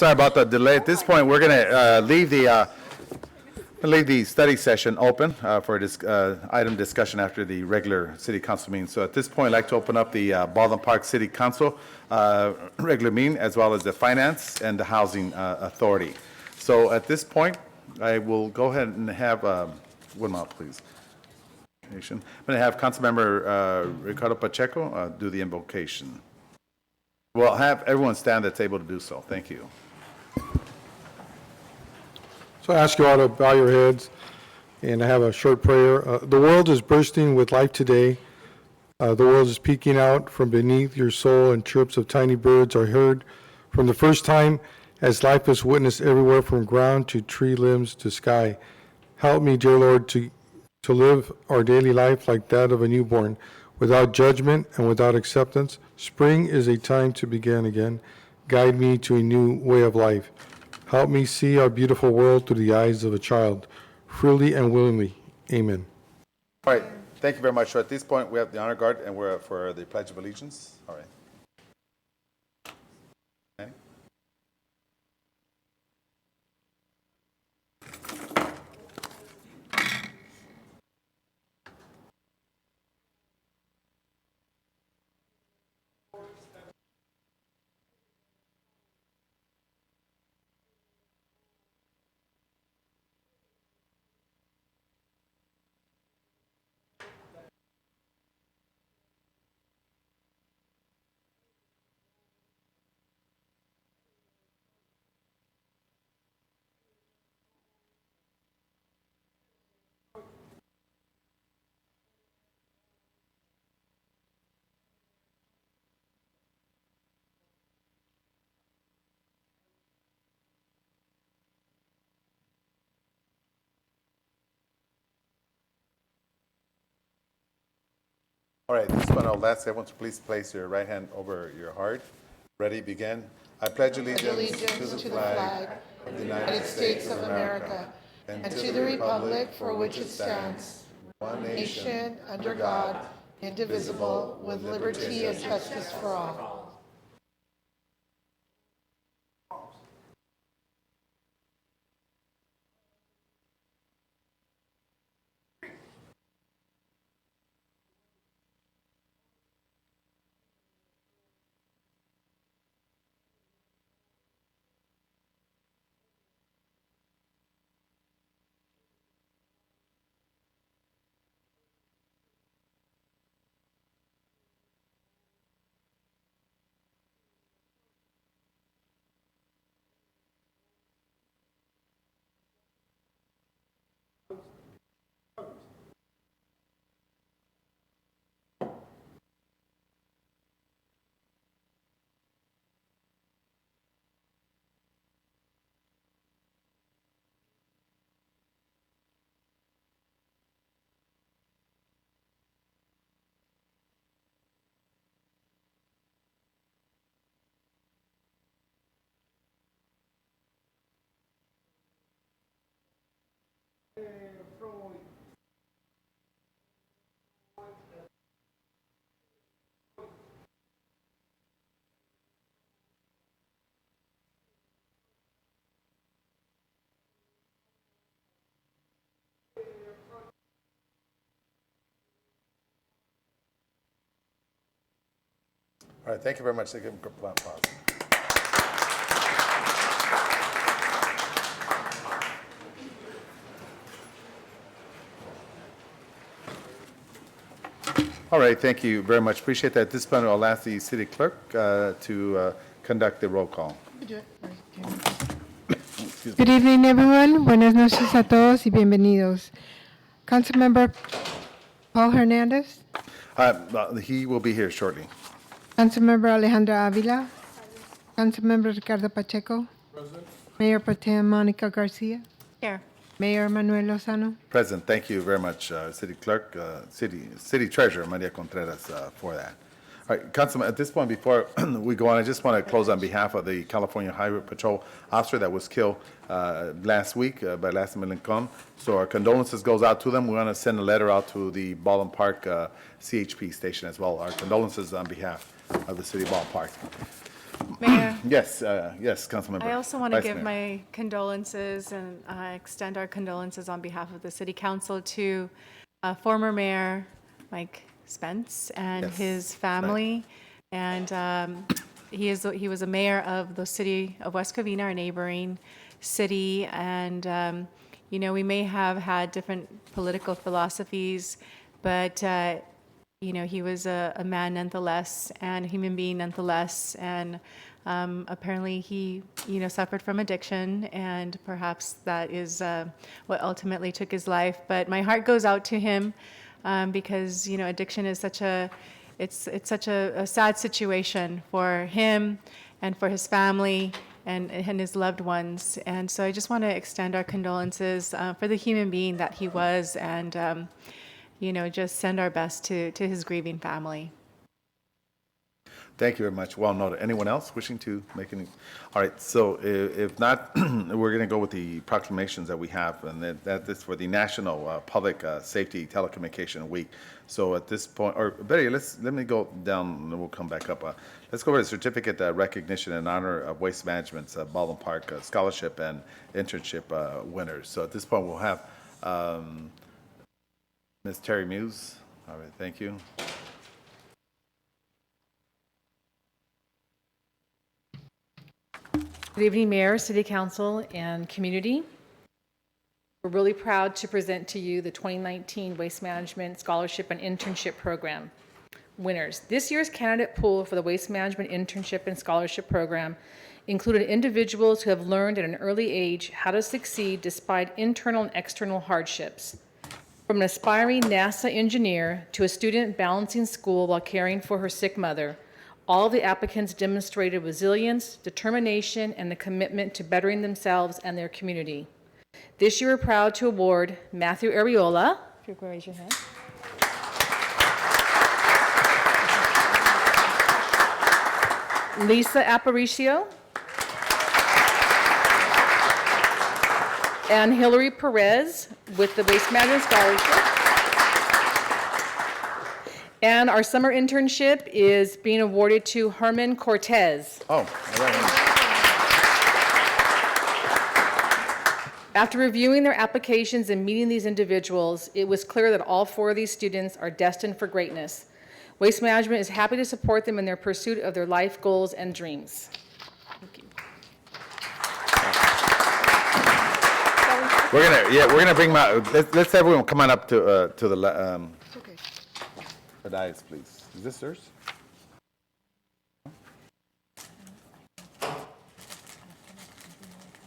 Sorry about the delay. At this point, we're going to leave the study session open for this item discussion after the regular city council meeting. So at this point, I'd like to open up the Baldwin Park City Council regular meeting, as well as the Finance and the Housing Authority. So at this point, I will go ahead and have, one moment, please. I'm going to have Councilmember Ricardo Pacheco do the invocation. Well, have everyone stand that's able to do so. Thank you. So I ask you all to bow your heads and have a short prayer. The world is bursting with life today. The world is peeking out from beneath your soul, and chirps of tiny birds are heard from the first time as life is witnessed everywhere from ground to tree limbs to sky. Help me, dear Lord, to live our daily life like that of a newborn, without judgment and without acceptance. Spring is a time to begin again. Guide me to a new way of life. Help me see our beautiful world through the eyes of a child, freely and willingly. Amen. All right. Thank you very much. So at this point, we have the honor guard, and we're for the Pledge of Allegiance. All right. Okay. All right, this one I'll ask everyone to please place your right hand over your heart. Ready, begin. I pledge allegiance to the flag of the United States of America and to the republic for which it stands, one nation, under God, indivisible, with liberty and justice for all. All right, thank you very much. Give him a good applause. All right, thank you very much. Appreciate that. At this point, I'll ask the city clerk to conduct the roll call. Good evening, everyone. Buenas noches a todos y bienvenidos. Councilmember Paul Hernandez, He will be here shortly. Councilmember Alejandra Avila, Councilmember Ricardo Pacheco, Present. Mayor Pro Tem Monica Garcia, Here. Mayor Manuel Lozano. Present. Thank you very much, City Clerk, City Treasurer Maria Contreras for that. All right, Councilman, at this point, before we go on, I just want to close on behalf of the California Highway Patrol officer that was killed last week by Lázaro Lincoln. So our condolences goes out to them. We want to send a letter out to the Baldwin Park CHP station as well. Our condolences on behalf of the city of Baldwin Park. Mayor, Yes, Councilmember. I also want to Vice give Mayor. my condolences and extend our condolences on behalf of the City Council to former Mayor Mike Spence and Yes, his that's right. family. And he was a mayor of the city of West Covina, our neighboring city. And, you know, we may have had different political philosophies, but you know, he was a man nonetheless and a human being nonetheless. And apparently he, you know, suffered from addiction, and perhaps that is what ultimately took his life. But my heart goes out to him because, you know, addiction is such a, it's such a sad situation for him and for his family and his loved ones. And so I just want to extend our condolences for the human being that he was, and you know, just send our best to his grieving family. Thank you very much. Well noted. Anyone else wishing to make any? All right, so if not, we're going to go with the proclamations that we have, and that is for the National Public Safety Telecommunication Week. So at this point, or better, let me go down, and then we'll come back up. Let's go over the certificate recognition in honor of Waste Management's Baldwin Park scholarship and internship winners. So at this point, we'll have Ms. Terry Muse. All right, thank you. Good evening, Mayor, City Council, and community. We're really proud to present to you the 2019 Waste Management Scholarship and Internship Program winners. This year's candidate pool for the Waste Management Internship and Scholarship Program included individuals who have learned at an early age how to succeed despite internal and external hardships. From an aspiring NASA engineer to a student balancing school while caring for her sick mother, all of the applicants demonstrated resilience, determination, and a commitment to bettering themselves and their community. This year, we're proud to award Matthew Ariola, if you could raise your hand, Lisa Aparicio, and Hillary Perez with the Waste Management Scholarship. And our summer internship is being awarded to Herman Cortez. Oh, all right. After reviewing their applications and meeting these individuals, it was clear that all four of these students are destined for greatness. Waste Management is happy to support them in their pursuit of their life goals and dreams. Thank you. We're gonna bring my. Let's everyone come on up to the the dais, please. Is this yours?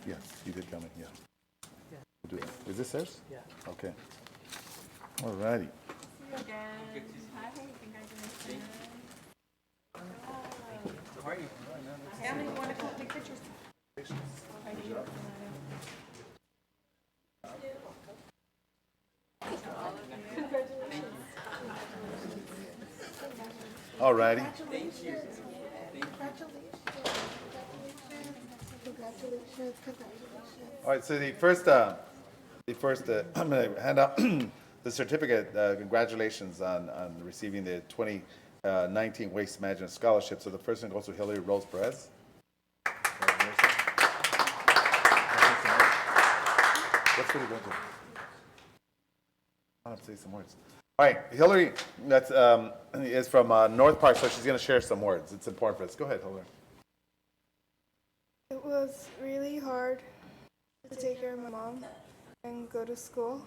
Yes, you did come in. Yeah. We'll do that. Is this yours? Yeah. Okay. All righty. All righty. All right, so the first, I'm going to hand out the certificate. Congratulations on receiving the 2019 Waste Management Scholarship. So the first one goes to Hillary Rose Perez. What's going to go to? I have to say some words. All right, Hillary, that's is from North Park, so she's going to share some words. It's important for us. Go ahead, Hillary. It was really hard to take care of my mom and go to school,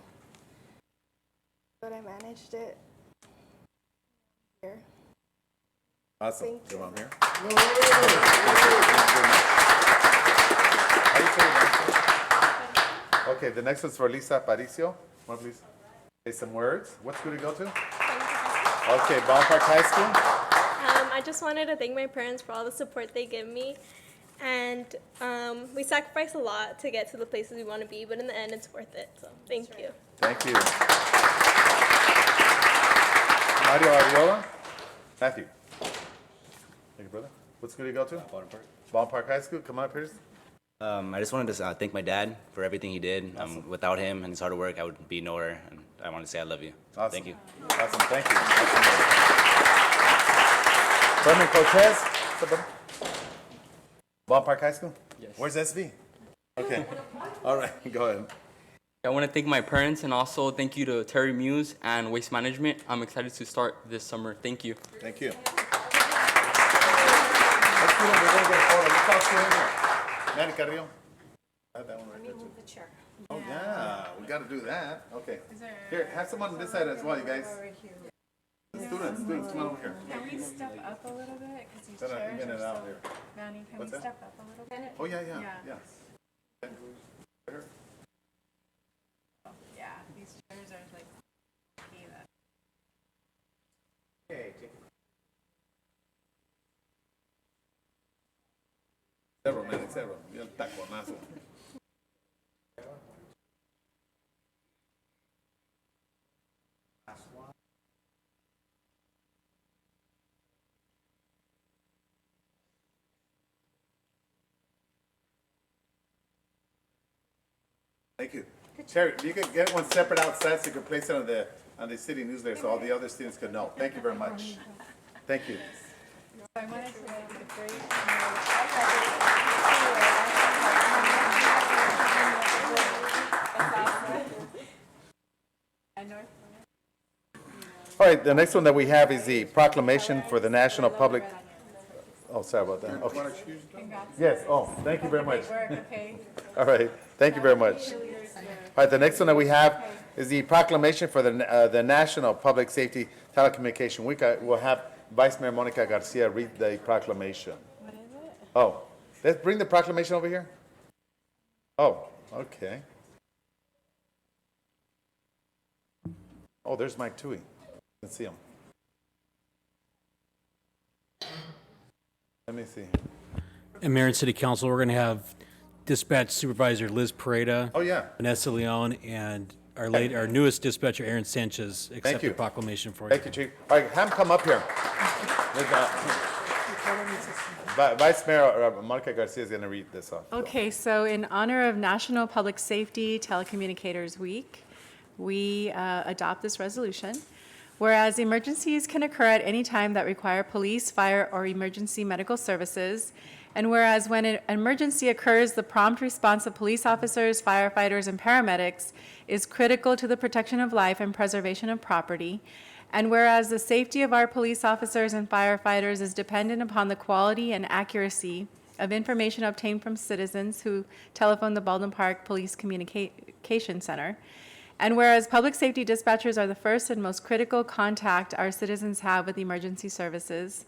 but I managed it here. Awesome. Thank Your you. mom here. How do you say your name? Okay, the next one's for Lisa Aparicio. Come on, please. Say some words. What school do you go to? Okay, Ballpark High School. I just wanted to thank my parents for all the support they give me. And we sacrifice a lot to get to the places we want to be, but in the end, it's worth it. So thank you. Thank you. Mario Ariola. Matthew. Thank you, brother. What school do you go to? Baldwin Park. Ballpark High School. Come on up here. I just wanted to thank my dad for everything he did. Without him and his hard work, I would be nowhere. And I want to say I love you. Awesome. Thank you. Awesome. Thank you. Awesome. Herman Cortez. What's up, brother? Baldwin Park High School? Yes. Where's SV? Okay. All right, go ahead. I want to thank my parents and also thank you to Terry Muse and Waste Management. I'm excited to start this summer. Thank you. Thank you. Let's do it. We're gonna get a photo. Let's all stand here. Manny Carrillo. I have that one right there too. Oh, yeah, we gotta do that. Okay. Here, have someone on this side as well, you guys. Students, come over here. Can we step up a little bit? Because these Then I can chairs get are it out so... here. Manny, can What's we that? step up a little bit? Oh, yeah. Yeah. Here. Yeah, these chairs are like... Okay. Several, Manny, several. Yo el taconazo. Thank you. Terry, you could get one separate outside so you can place it on the city newsletter so all the other students could know. Thank you very much. Thank you. I wanted to make a great... All right, the next one that we have is the proclamation for the National Public. Oh, sorry about that. Okay. Yes, oh, thank you very much. All right, thank you very much. All right, the next one that we have is the proclamation for the National Public Safety Telecommunication Week. We'll have Vice Mayor Monica Garcia read the proclamation. What is it? Oh, let's bring the proclamation over here. Oh, okay. Oh, there's Mike Toohey. You can see him. Let me see. And Mayor and City Council, we're going to have Dispatch Supervisor Liz Pareda, Oh, yeah. Vanessa Leon, and our newest dispatcher, Aaron Sanchez, accept the you. proclamation for you. Thank you, Chief. All right, have him come up here. Vice Mayor Monica Garcia is going to read this off. Okay, so in honor of National Public Safety Telecommunicators Week, we adopt this resolution. Whereas emergencies can occur at any time that require police, fire, or emergency medical services, and whereas when an emergency occurs, the prompt response of police officers, firefighters, and paramedics is critical to the protection of life and preservation of property, and whereas the safety of our police officers and firefighters is dependent upon the quality and accuracy of information obtained from citizens who telephone the Baldwin Park Police Communication Center, and whereas public safety dispatchers are the first and most critical contact our citizens have with emergency services,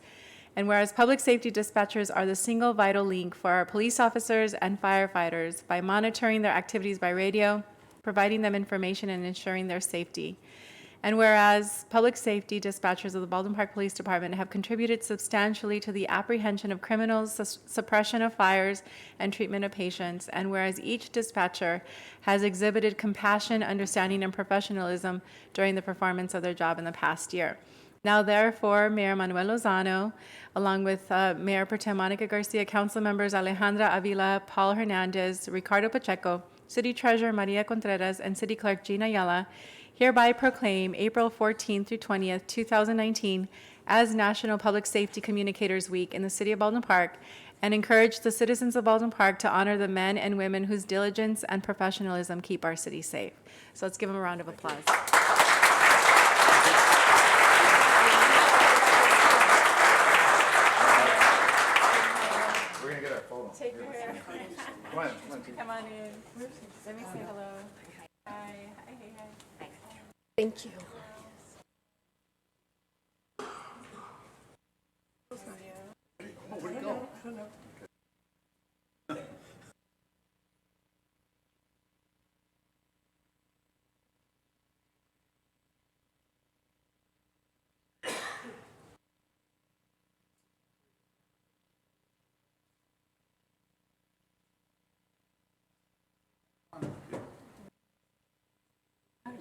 and whereas public safety dispatchers are the single vital link for our police officers and firefighters by monitoring their activities by radio, providing them information, and ensuring their safety. And whereas public safety dispatchers of the Baldwin Park Police Department have contributed substantially to the apprehension of criminals, suppression of fires, and treatment of patients, and whereas each dispatcher has exhibited compassion, understanding, and professionalism during the performance of their job in the past year. Now therefore, Mayor Manuel Lozano, along with Mayor Pro Tem Monica Garcia, Council members Alejandra Avila, Paul Hernandez, Ricardo Pacheco, City Treasurer Maria Contreras, and City Clerk Gina Ayala, hereby proclaim April 14th through 20th, 2019 as National Public Safety Communicators Week in the City of Baldwin Park, and encourage the citizens of Baldwin Park to honor the men and women whose diligence and professionalism keep our city safe. So let's give them a round of applause. We're going to get our photo. Take your hair. Come on. Come on in. Let me say hello. Hi. Hi. Hi. Thank you. Where'd it go?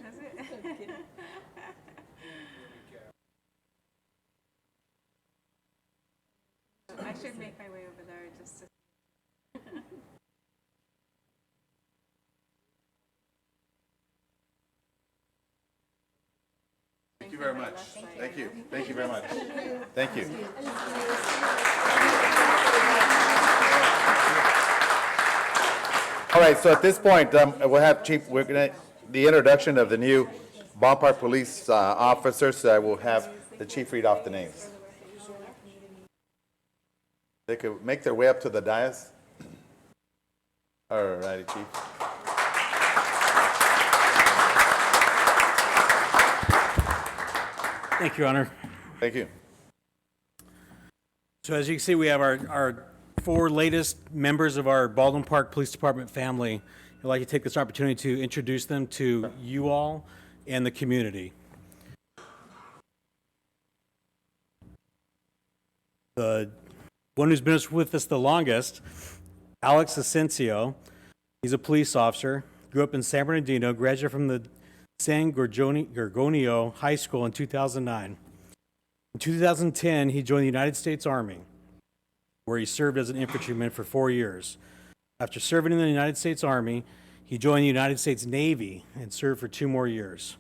Does it? I should make my way over there just to... Thank you very much. Thank you. Thank you very much. Thank you. All right, so at this point, we'll have Chief, the introduction of the new Baldwin Park Police officers. We'll have the chief read off the names. They could make their way up to the dais. All righty, Chief. Thank you, Your Honor. Thank you. So as you can see, we have our four latest members of our Baldwin Park Police Department family. I'd like to take this opportunity to introduce them to you all and the community. The one who's been with us the longest, Alex Asensio. He's a police officer, grew up in San Bernardino, graduated from the San Gorgonio High School in 2009. In 2010, he joined the United States Army, where he served as an infantryman for 4 years. After serving in the United States Army, he joined the United States Navy and served for 2 more years.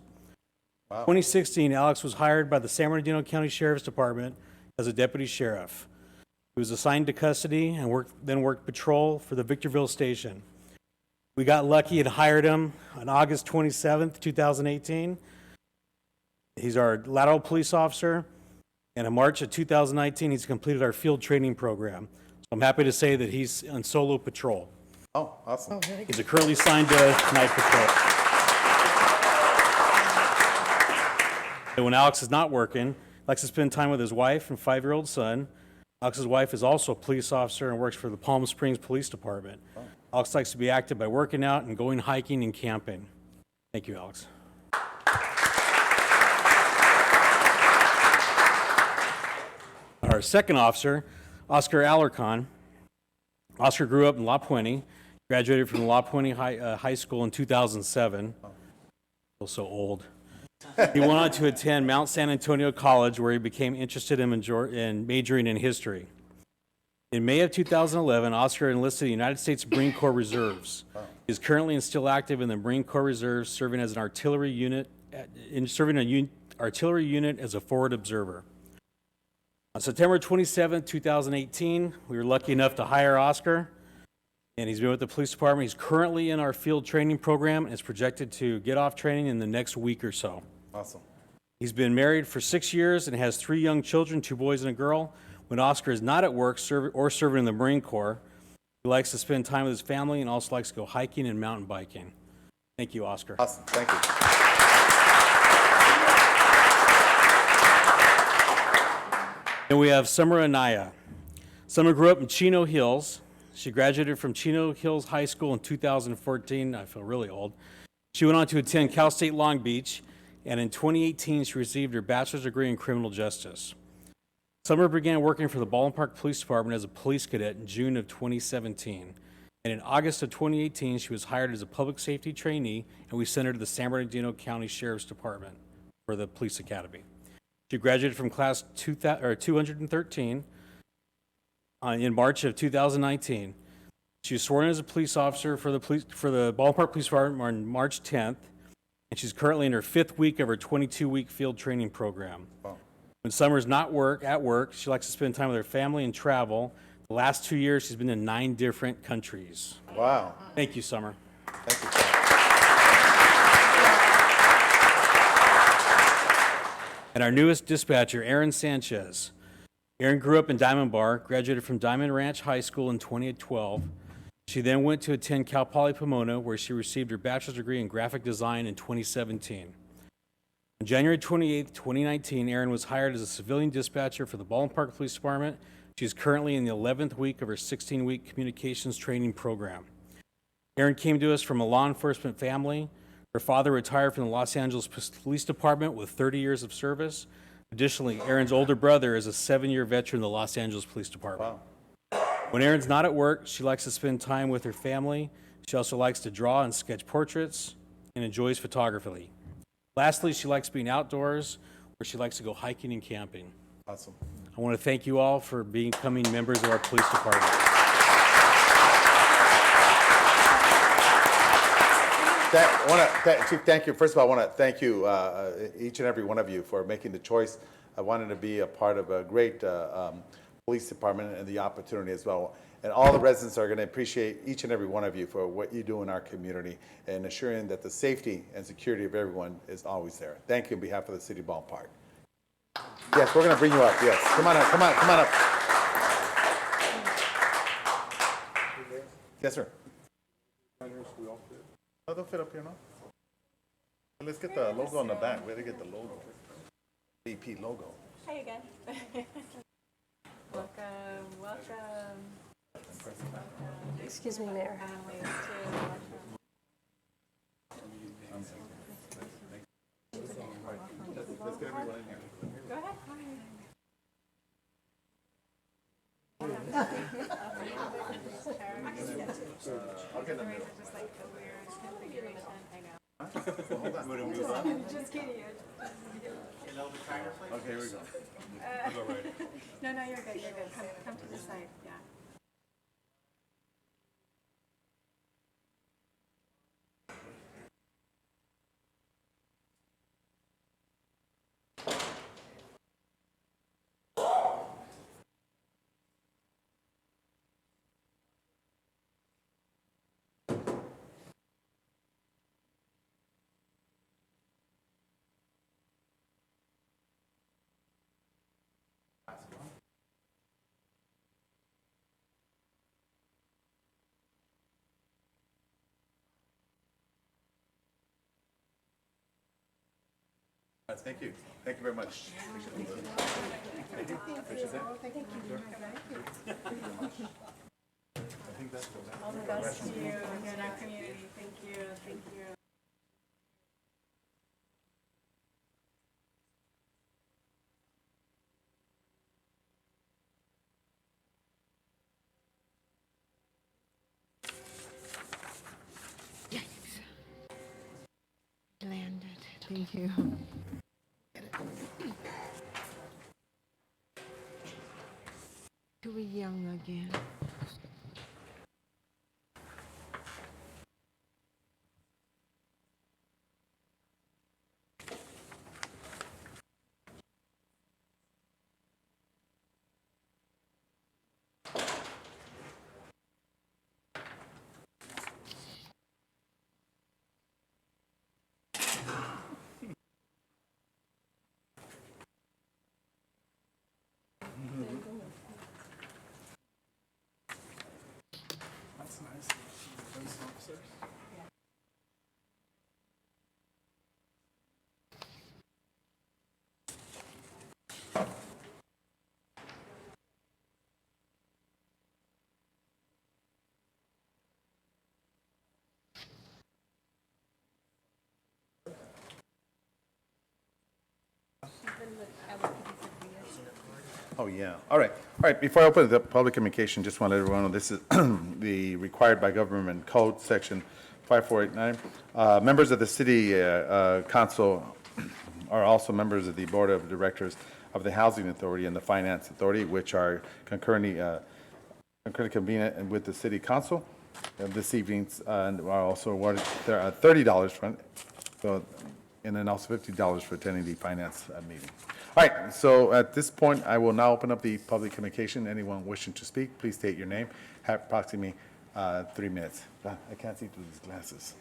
In 2016, Alex was hired by the San Bernardino County Sheriff's Department as a deputy sheriff. He was assigned to custody and worked patrol for the Victorville station. We got lucky and hired him on August 27th, 2018. He's our lateral police officer, and in March of 2019, he's completed our field training program. So I'm happy to say that he's on solo patrol. Oh, awesome. He's currently assigned to night patrol. And when Alex is not working, he likes to spend time with his wife and 5-year-old son. Alex's wife is also a police officer and works for the Palm Springs Police Department. Alex likes to be active by working out and going hiking and camping. Thank you, Alex. Our second officer, Oscar Alarcon. Oscar grew up in La Puente, graduated from La Puente High School in 2007. I feel so old. He went on to attend Mount San Antonio College, where he became interested in majoring in history. In May of 2011, Oscar enlisted in the United States Marine Corps Reserves. He is currently and still active in the Marine Corps Reserves, serving as an artillery unit, artillery unit as a forward observer. On September 27, 2018, we were lucky enough to hire Oscar, and he's been with the police department. He's currently in our field training program and is projected to get off training in the next week or so. Awesome. He's been married for 6 years and has 3 young children, 2 boys and a girl. When Oscar is not at work serving in the Marine Corps, he likes to spend time with his family and also likes to go hiking and mountain biking. Thank you, Oscar. Awesome. Thank you. And we have Summer Anaya. Summer grew up in Chino Hills. She graduated from Chino Hills High School in 2014. I feel really old. She went on to attend Cal State Long Beach, and in 2018, she received her bachelor's degree in criminal justice. Summer began working for the Baldwin Park Police Department as a police cadet in June of 2017. And in August of 2018, she was hired as a public safety trainee, and we sent her to the San Bernardino County Sheriff's Department for the Police Academy. She graduated from class 213 in March of 2019. She was sworn in as a police officer for the Baldwin Park Police Department on March 10th, and she's currently in her 5th week of her 22-week field training program. Wow. When Summer's not at work, she likes to spend time with her family and travel. The last 2 years, she's been in 9 different countries. Wow. Thank you, Summer. Thank you, Tom. And our newest dispatcher, Aaron Sanchez. Aaron grew up in Diamond Bar, graduated from Diamond Ranch High School in 2012. She then went to attend Cal Poly Pomona, where she received her bachelor's degree in graphic design in 2017. On January 28, 2019, Erin was hired as a civilian dispatcher for the Baldwin Park Police Department. She is currently in the 11th week of her 16-week communications training program. Erin came to us from a law enforcement family. Her father retired from the Los Angeles Police Department with 30 years of service. Additionally, Erin's older brother is a 7-year veteran of the Los Angeles Police Department. Wow. When Erin's not at work, she likes to spend time with her family. She also likes to draw and sketch portraits and enjoys photography. Lastly, she likes being outdoors, where she likes to go hiking and camping. Awesome. I want to thank you all for becoming members of our police department. Chief, thank you. First of all, I want to thank you, each and every one of you, for making the choice. I wanted to be a part of a great police department and the opportunity as well. And all the residents are going to appreciate each and every one of you for what you do in our community and assuring that the safety and security of everyone is always there. Thank you on behalf of the City Ballpark. Yes, we're going to bring you up. Yes, come on up, come on, come on up. Yes, sir. Oh, they'll fit up here, no? Let's get the logo on the back. Where to get the logo? BP logo. Hi again. Welcome, welcome. Excuse me, Mayor. Let's get everyone in here. Go ahead. I'll get them there. Just kidding. Okay, here we go. No, you're good, you're good. Come to the side, yeah. Thank you. Thank you very much. Thank you. Appreciate that. I think that's the All the best to you and our community. Thank you, thank you. Landed. Thank you. Too young again. That's nice. Police officers. Oh, yeah. All right. All right. Before I open the public communication, just want to let everyone know this is the required by government code, section 5489. Members of the city council are also members of the board of directors of the Housing Authority and the Finance Authority, which are concurrently convened with the city council this evening, and are also awarded $30 for it. So, and then also $50 for attending the finance meeting. All right, so at this point, I will now open up the public communication. Anyone wishing to speak, please state your name. Have approximately 3 minutes. I can't see through these glasses.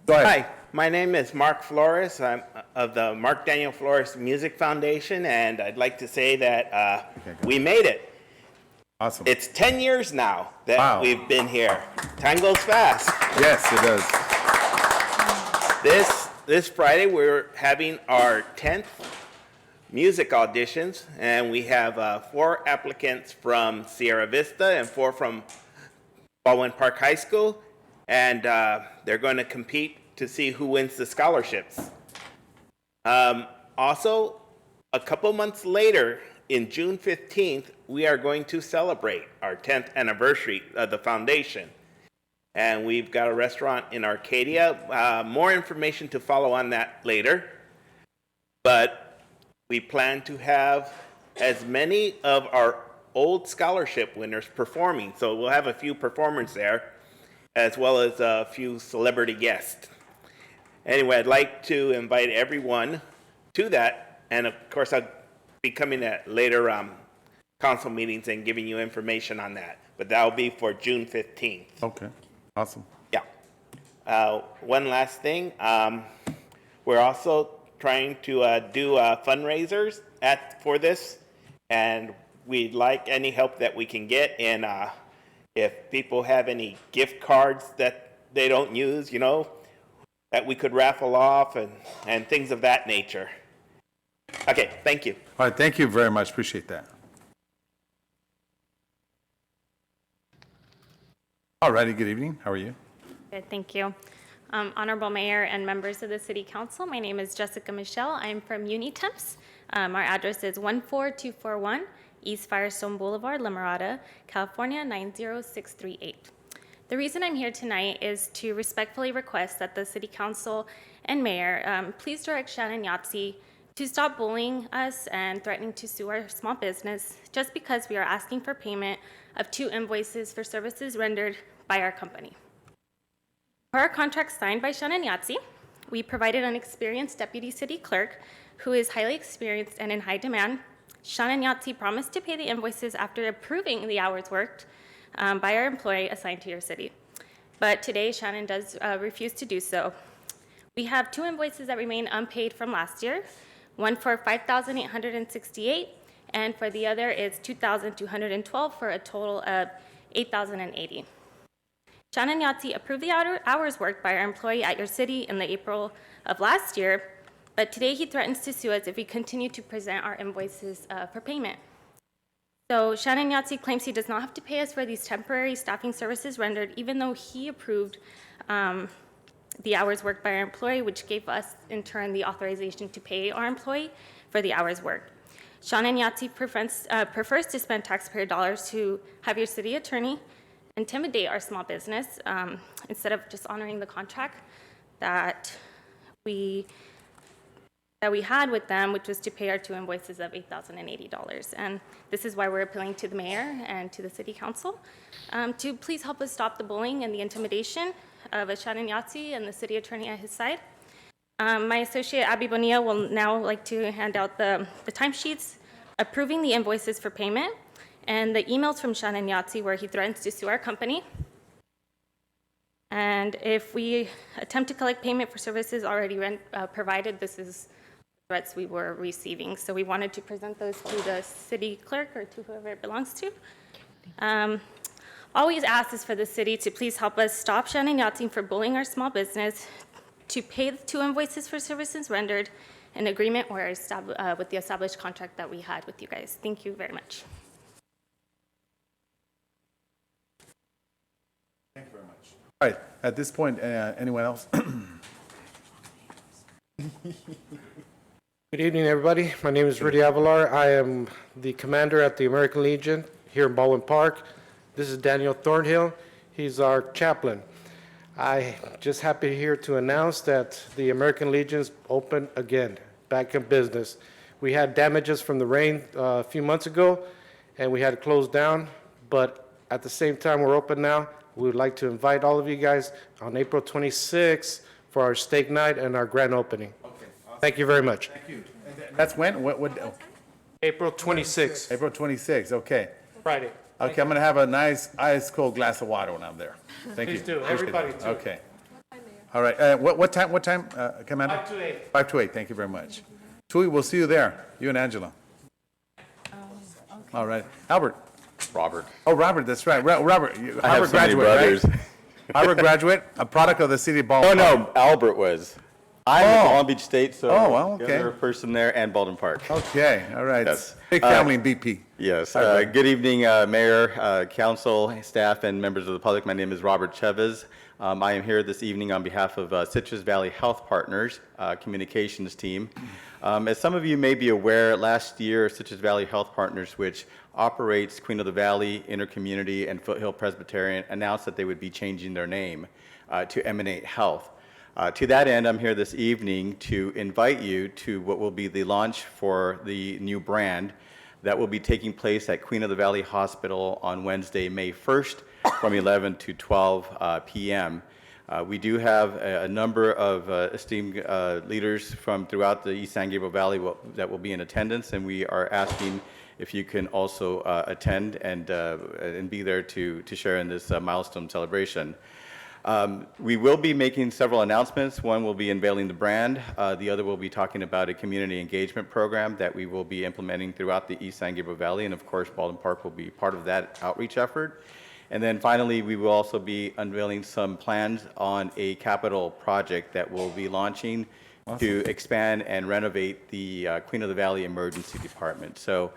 Go ahead. Hi, my name is Mark Flores. I'm of the Mark Daniel Flores Music Foundation, and I'd like to say that we made it. Awesome. It's 10 years now that Wow. we've been here. Time goes fast. Yes, it does. This Friday, we're having our 10th music auditions, and we have 4 applicants from Sierra Vista and 4 from Baldwin Park High School, and they're going to compete to see who wins the scholarships. Also, a couple months later, in June 15th, we are going to celebrate our 10th anniversary of the foundation. And we've got a restaurant in Arcadia. More information to follow on that later. But we plan to have as many of our old scholarship winners performing. So we'll have a few performers there, as well as a few celebrity guests. Anyway, I'd like to invite everyone to that, and of course, I'll be coming at later council meetings and giving you information on that. But that'll be for June 15th. Okay, awesome. Yeah. One last thing. We're also trying to do fundraisers for this, and we'd like any help that we can get. And if people have any gift cards that they don't use, that we could raffle off and things of that nature. Okay, thank you. All right, thank you very much. Appreciate that. All righty, good evening. How are you? Good, thank you. Honorable Mayor and members of the City Council, my name is Jessica Michelle. I'm from Unitemps. Our address is 14241 East Firestone Boulevard, La Mirada, California, 90638. The reason I'm here tonight is to respectfully request that the City Council and Mayor please direct Shannon Yahtzee to stop bullying us and threatening to sue our small business just because we are asking for payment of 2 invoices for services rendered by our company. Per our contract signed by Shannon Yahtzee, we provided an experienced deputy city clerk who is highly experienced and in high demand. Shannon Yahtzee promised to pay the invoices after approving the hours worked by our employee assigned to your city. But today, Shannon does refuse to do so. We have 2 invoices that remain unpaid from last year, one for $5,868, and for the other is $2,212 for a total of $8,080. Shannon Yahtzee approved the hours worked by our employee at your city in the April of last year, but today he threatens to sue us if we continue to present our invoices for payment. So Shannon Yahtzee claims he does not have to pay us for these temporary staffing services rendered, even though he approved the hours worked by our employee, which gave us, in turn, the authorization to pay our employee for the hours worked. Shannon Yahtzee prefers to spend taxpayer dollars to have your city attorney intimidate our small business instead of just honoring the contract that we had with them, which was to pay our 2 invoices of $8,080. And this is why we're appealing to the mayor and to the city council to please help us stop the bullying and the intimidation of Shannon Yahtzee and the city attorney at his side. My associate, Abby Bonilla, will now like to hand out the timesheets approving the invoices for payment and the emails from Shannon Yahtzee where he threatens to sue our company. And if we attempt to collect payment for services already provided, this is threats we were receiving. So we wanted to present those to the city clerk or to whoever it belongs to. All we ask is for the city to please help us stop Shannon Yahtzee for bullying our small business, to pay the 2 invoices for services rendered, in agreement with the established contract that we had with you guys. Thank you very much. Thank you very much. All right, at this point, anyone else? Good evening, everybody. My name is Rudy Avalar. I am the commander at the American Legion here in Baldwin Park. This is Daniel Thornhill. He's our chaplain. I just happy here to announce that the American Legion's open again, back in business. We had damages from the rain a few months ago, and we had to close down, but at the same time, we're open now. We would like to invite all of you guys on April 26th for our steak night and our grand opening. Okay, awesome. Thank you very much. Thank you. That's when? What? April 26th. April 26th, okay. Friday. Okay, I'm going to have a nice ice-cold glass of water when I'm there. Thank you. Please do. Appreciate Everybody that. too. Okay. All right, what time, Commander? 5 to 8. 5 to 8, thank you very much. Tui, we'll see you there, you and Angela. All right. Albert? Robert. Oh, Robert, that's right. Robert, I have Harvard so many graduate, brothers. right? Harvard graduate, a product of the city of Baldwin. Oh, no, Albert was. I'm in Long Beach State, so Oh, well, okay. the other person there, and Baldwin Park. Okay, all right. Yes. Big family in BP. Yes. All right. Good evening, Mayor, Council, staff, and members of the public. My name is Robert Chavez. I am here this evening on behalf of Citrus Valley Health Partners communications team. As some of you may be aware, last year, Citrus Valley Health Partners, which operates Queen of the Valley, Intercommunity, and Foothill Presbyterian, announced that they would be changing their name to Emanate Health. To that end, I'm here this evening to invite you to what will be the launch for the new brand. That will be taking place at Queen of the Valley Hospital on Wednesday, May 1st from 11 to 12 p.m. We do have a number of esteemed leaders from throughout the East San Gabriel Valley that will be in attendance, and we are asking if you can also attend and be there to share in this milestone celebration. We will be making several announcements. One will be unveiling the brand. The other will be talking about a community engagement program that we will be implementing throughout the East San Gabriel Valley, and of course, Baldwin Park will be part of that outreach effort. And then finally, we will also be unveiling some plans on a capital project that will be launching to expand and renovate the Queen of the Valley Emergency Department. So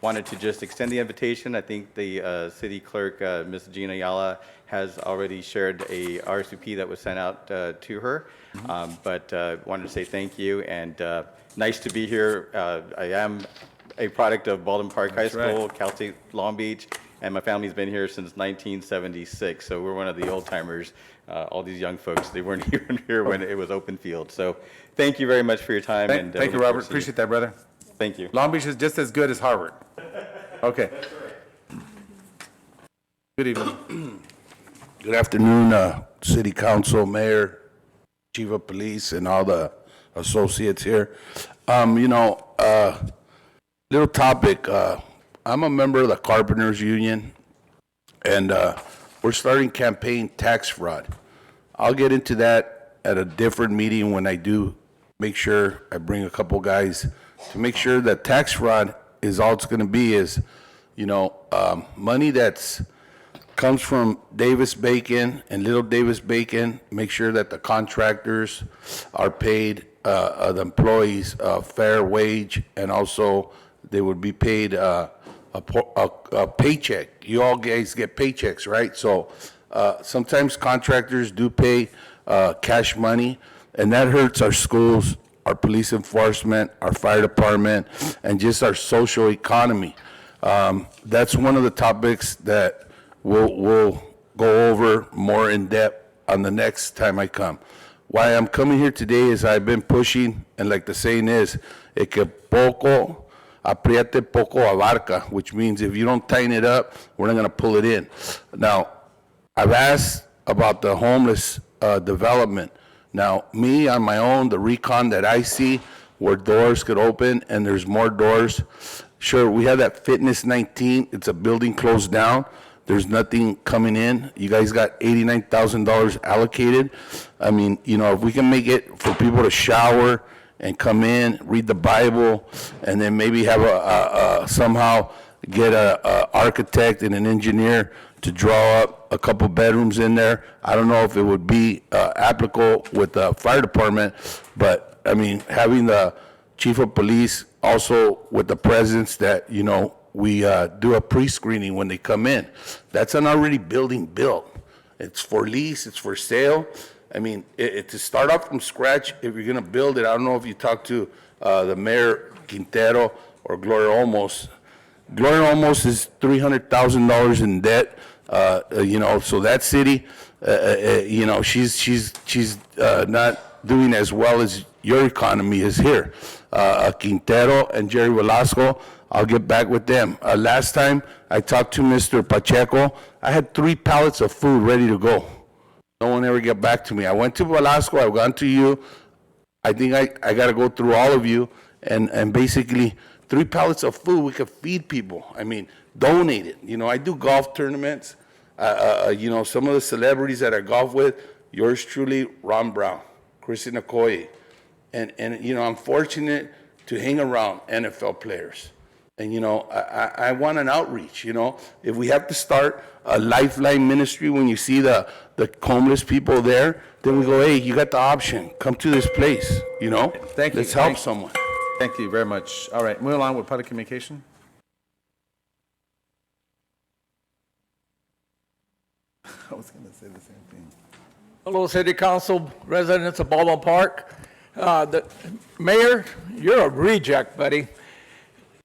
wanted to just extend the invitation. I think the city clerk, Ms. Gina Ayala, has already shared a RSVP that was sent out to her. But wanted to say thank you, and nice to be here. I am a product of Baldwin Park High School, Cal State Long Beach, and my family's been here since 1976, so we're one of the old timers. All these young folks, they weren't even here when it was open field. So thank you very much for your time. Thank you, Robert. Appreciate that, brother. Thank you. Long Beach is just as good as Harvard. Okay. Good evening. Good afternoon, City Council, Mayor, Chief of Police, and all the associates here. Little topic. I'm a member of the Carpenters Union, and we're starting campaign tax fraud. I'll get into that at a different meeting when I do make sure I bring a couple guys to make sure that tax fraud is all it's going to be is, money that's comes from Davis-Bacon and Little Davis-Bacon. Make sure that the contractors are paid, the employees a fair wage, and also they would be paid a paycheck. You all guys get paychecks, right? So sometimes contractors do pay cash money, and that hurts our schools, our police enforcement, our fire department, and just our social economy. That's one of the topics that we'll go over more in depth on the next time I come. Why I'm coming here today is I've been pushing, and like the saying is, "El que poco apriete poco abarca," which means if you don't tighten it up, we're not going to pull it in. Now, I've asked about the homeless development. Now, me on my own, the recon that I see where doors could open and there's more doors. Sure, we have that Fitness 19. It's a building closed down. There's nothing coming in. You guys got $89,000 allocated. I mean, if we can make it for people to shower and come in, read the Bible, and then maybe have somehow get a architect and an engineer to draw up a couple bedrooms in there. I don't know if it would be applicable with the fire department, but I mean, having the chief of police also with the presence that, we do a pre-screening when they come in. That's an already building built. It's for lease, it's for sale. I mean, to start off from scratch, if you're going to build it, I don't know if you talked to the Mayor Quintero or Gloria Olmos. Gloria Olmos is $300,000 in debt. So that city, she's not doing as well as your economy is here. Quintero and Jerry Velasco, I'll get back with them. Last time I talked to Mr. Pacheco, I had 3 pallets of food ready to go. No one ever got back to me. I went to Velasco, I've gone to you. I think I got to go through all of you, and basically 3 pallets of food, we could feed people. I mean, donate it. I do golf tournaments. Some of the celebrities that I golf with, yours truly, Ron Brown, Chrissy Okoye. And I'm fortunate to hang around NFL players. And, I want an outreach, If we have to start a lifeline ministry when you see the homeless people there, then we go, hey, you got the option. Come to this place, Thank you. Let's help someone. Thank you very much. All right, moving along with public communication. I was going to say the same thing. Hello, City Council, residents of Baldwin Park. The Mayor, you're a reject, buddy.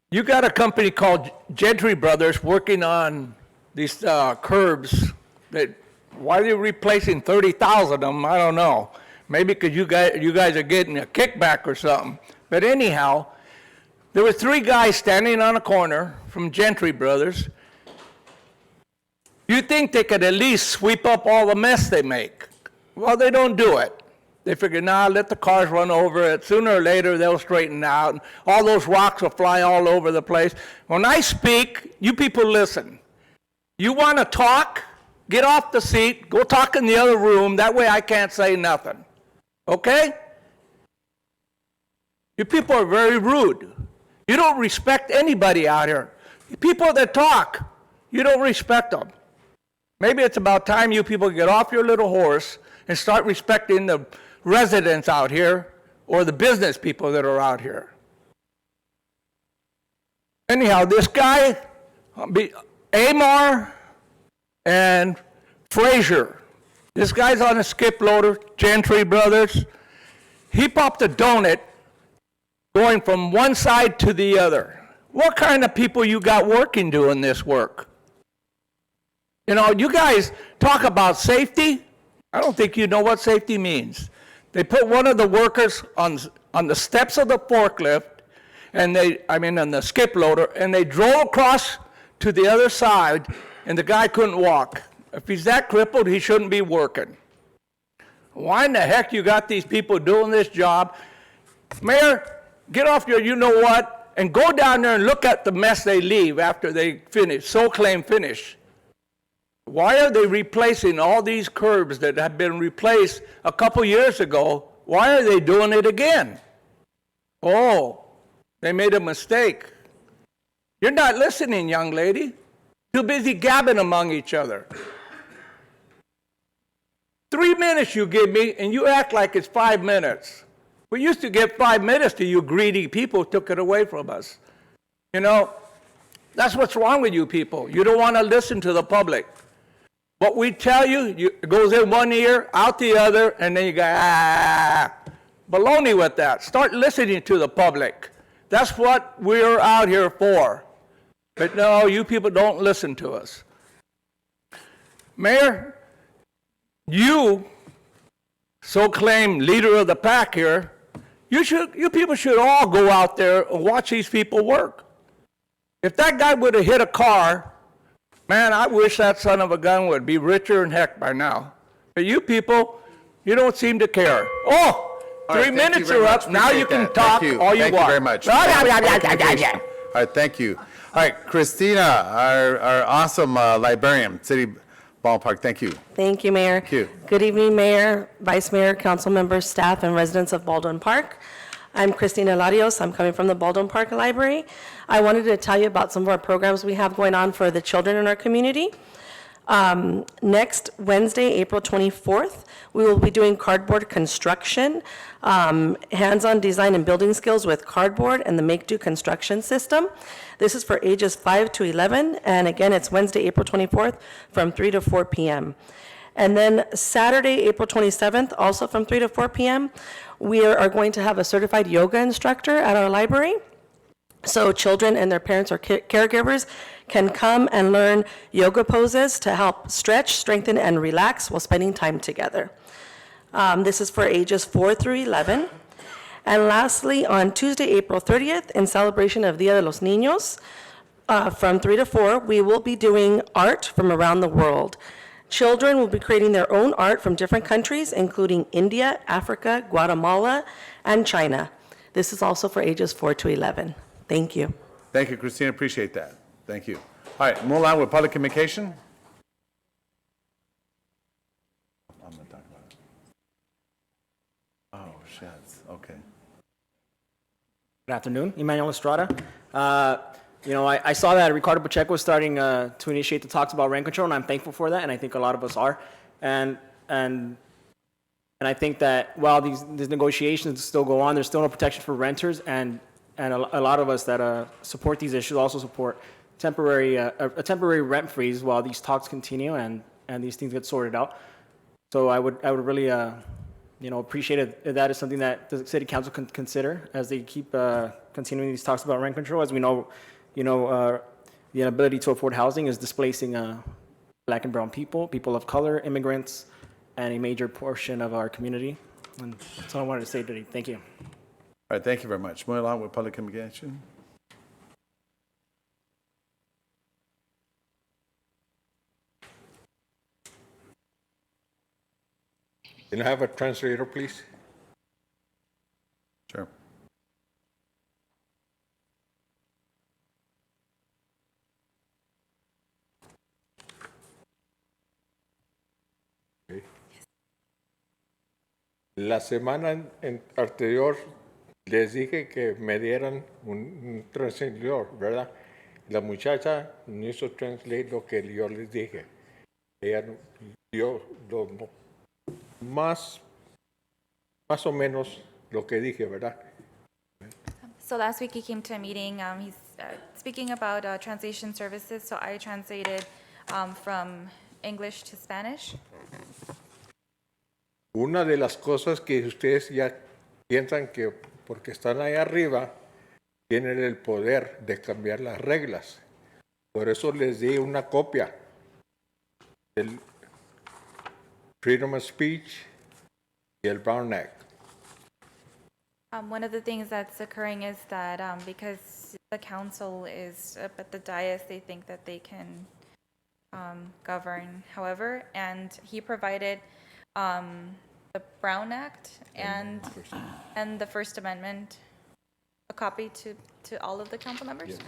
You got a company called Gentry Brothers working on these curbs. Why are you replacing 30,000 of them? I don't know. Maybe because you guys are getting a kickback or something. But anyhow, There were three guys standing on a corner from Gentry Brothers. You think they could at least sweep up all the mess they make? Well, they don't do it. They figure, nah, let the cars run over it. Sooner or later, they'll straighten out. And all those rocks will fly all over the place. When I speak, you people listen. You want to talk? Get off the seat. Go talk in the other room. That way I can't say nothing. Okay? You people are very rude. You don't respect anybody out here. People that talk, you don't respect them. Maybe it's about time you people get off your little horse and start respecting the residents out here or the business people that are out here. Anyhow, this guy, Amar and Frazier, this guy's on a skip loader, Gentry Brothers. He popped a donut going from one side to the other. What kind of people you got working doing this work? You know, you guys talk about safety. I don't think you know what safety means. They put one of the workers on the steps of the forklift, and on the skip loader, and they drove across to the other side, and the guy couldn't walk. If he's that crippled, he shouldn't be working. Why in the heck you got these people doing this job? Mayor, get off your you-know-what and go down there and look at the mess they leave after they finish, so-claim finish. Why are they replacing all these curbs that have been replaced a couple years ago? Why are they doing it again? Oh, they made a mistake. You're not listening, young lady. Too busy gabbing among each other. 3 minutes you give me, and you act like it's 5 minutes. We used to get 5 minutes to you greedy people, took it away from us. You know, that's what's wrong with you people. You don't want to listen to the public. What we tell you, it goes in one ear, out the other, and then you go, baloney with that. Start listening to the public. That's what we're out here for. But no, you people don't listen to us. Mayor, you, so-claimed leader of the pack here, you people should all go out there and watch these people work. If that guy would have hit a car, man, I wish that son of a gun would be richer than heck by now. But you people, you don't seem to care. Oh, All right, 3 thank minutes you very are much. up. Now you Appreciate can that. talk Thank you. all you Thank want. you very much. All All right, thank you. All right, Christina, our awesome librarian, City Ballpark, thank you. Thank you, Mayor. Thank you. Good evening, Mayor, Vice Mayor, council members, staff, and residents of Baldwin Park. I'm Christina Larios. I'm coming from the Baldwin Park Library. I wanted to tell you about some of our programs we have going on for the children in our community. Next Wednesday, April 24th, we will be doing cardboard construction, hands-on design and building skills with cardboard and the Make-Do construction system. This is for ages 5 to 11, and again, it's Wednesday, April 24th, from 3 to 4 p.m. And then Saturday, April 27th, also from 3 to 4 p.m., we are going to have a certified yoga instructor at our library. So children and their parents or caregivers can come and learn yoga poses to help stretch, strengthen, and relax while spending time together. This is for ages 4 through 11. And lastly, on Tuesday, April 30th, in celebration of Dia de los Niños, from 3 to 4, we will be doing art from around the world. Children will be creating their own art from different countries, including India, Africa, Guatemala, and China. This is also for ages 4 to 11. Thank you. Thank you, Christina, appreciate that. Thank you. All right, move on with public communication. I'm gonna talk about it. Oh, shit, okay. Good afternoon, Emmanuel Estrada. I saw that Ricardo Pacheco was starting to initiate the talks about rent control, and I'm thankful for that, and I think a lot of us are. And I think that while these negotiations still go on, there's still no protection for renters, and a lot of us that support these issues also support a temporary rent freeze while these talks continue and these things get sorted out. So I would really appreciate it if that is something that the city council can consider as they keep continuing these talks about rent control. As we know, the inability to afford housing is displacing Black and brown people of color, immigrants, and a major portion of our community. And that's all I wanted to say today. Thank you. All right, thank you very much. Moving along with public communication. Can I have a translator, please? Sure. Okay. La semana anterior les dije que me dieran un translator, ¿verdad? La muchacha no hizo translate lo que yo les dije. Ella dio más o menos lo que dije, ¿verdad? So last week he came to a meeting. He's speaking about translation services. So I translated from English to Spanish. Una de las cosas que ustedes ya piensan que porque están ahí arriba, tienen el poder de cambiar las reglas. Por eso les di una copia del Freedom of Speech y el Brown Act. One of the things that's occurring is that because the council is up at the dais, they think that they can govern however, and he provided the Brown Act and the First Amendment, a copy to all of the council members.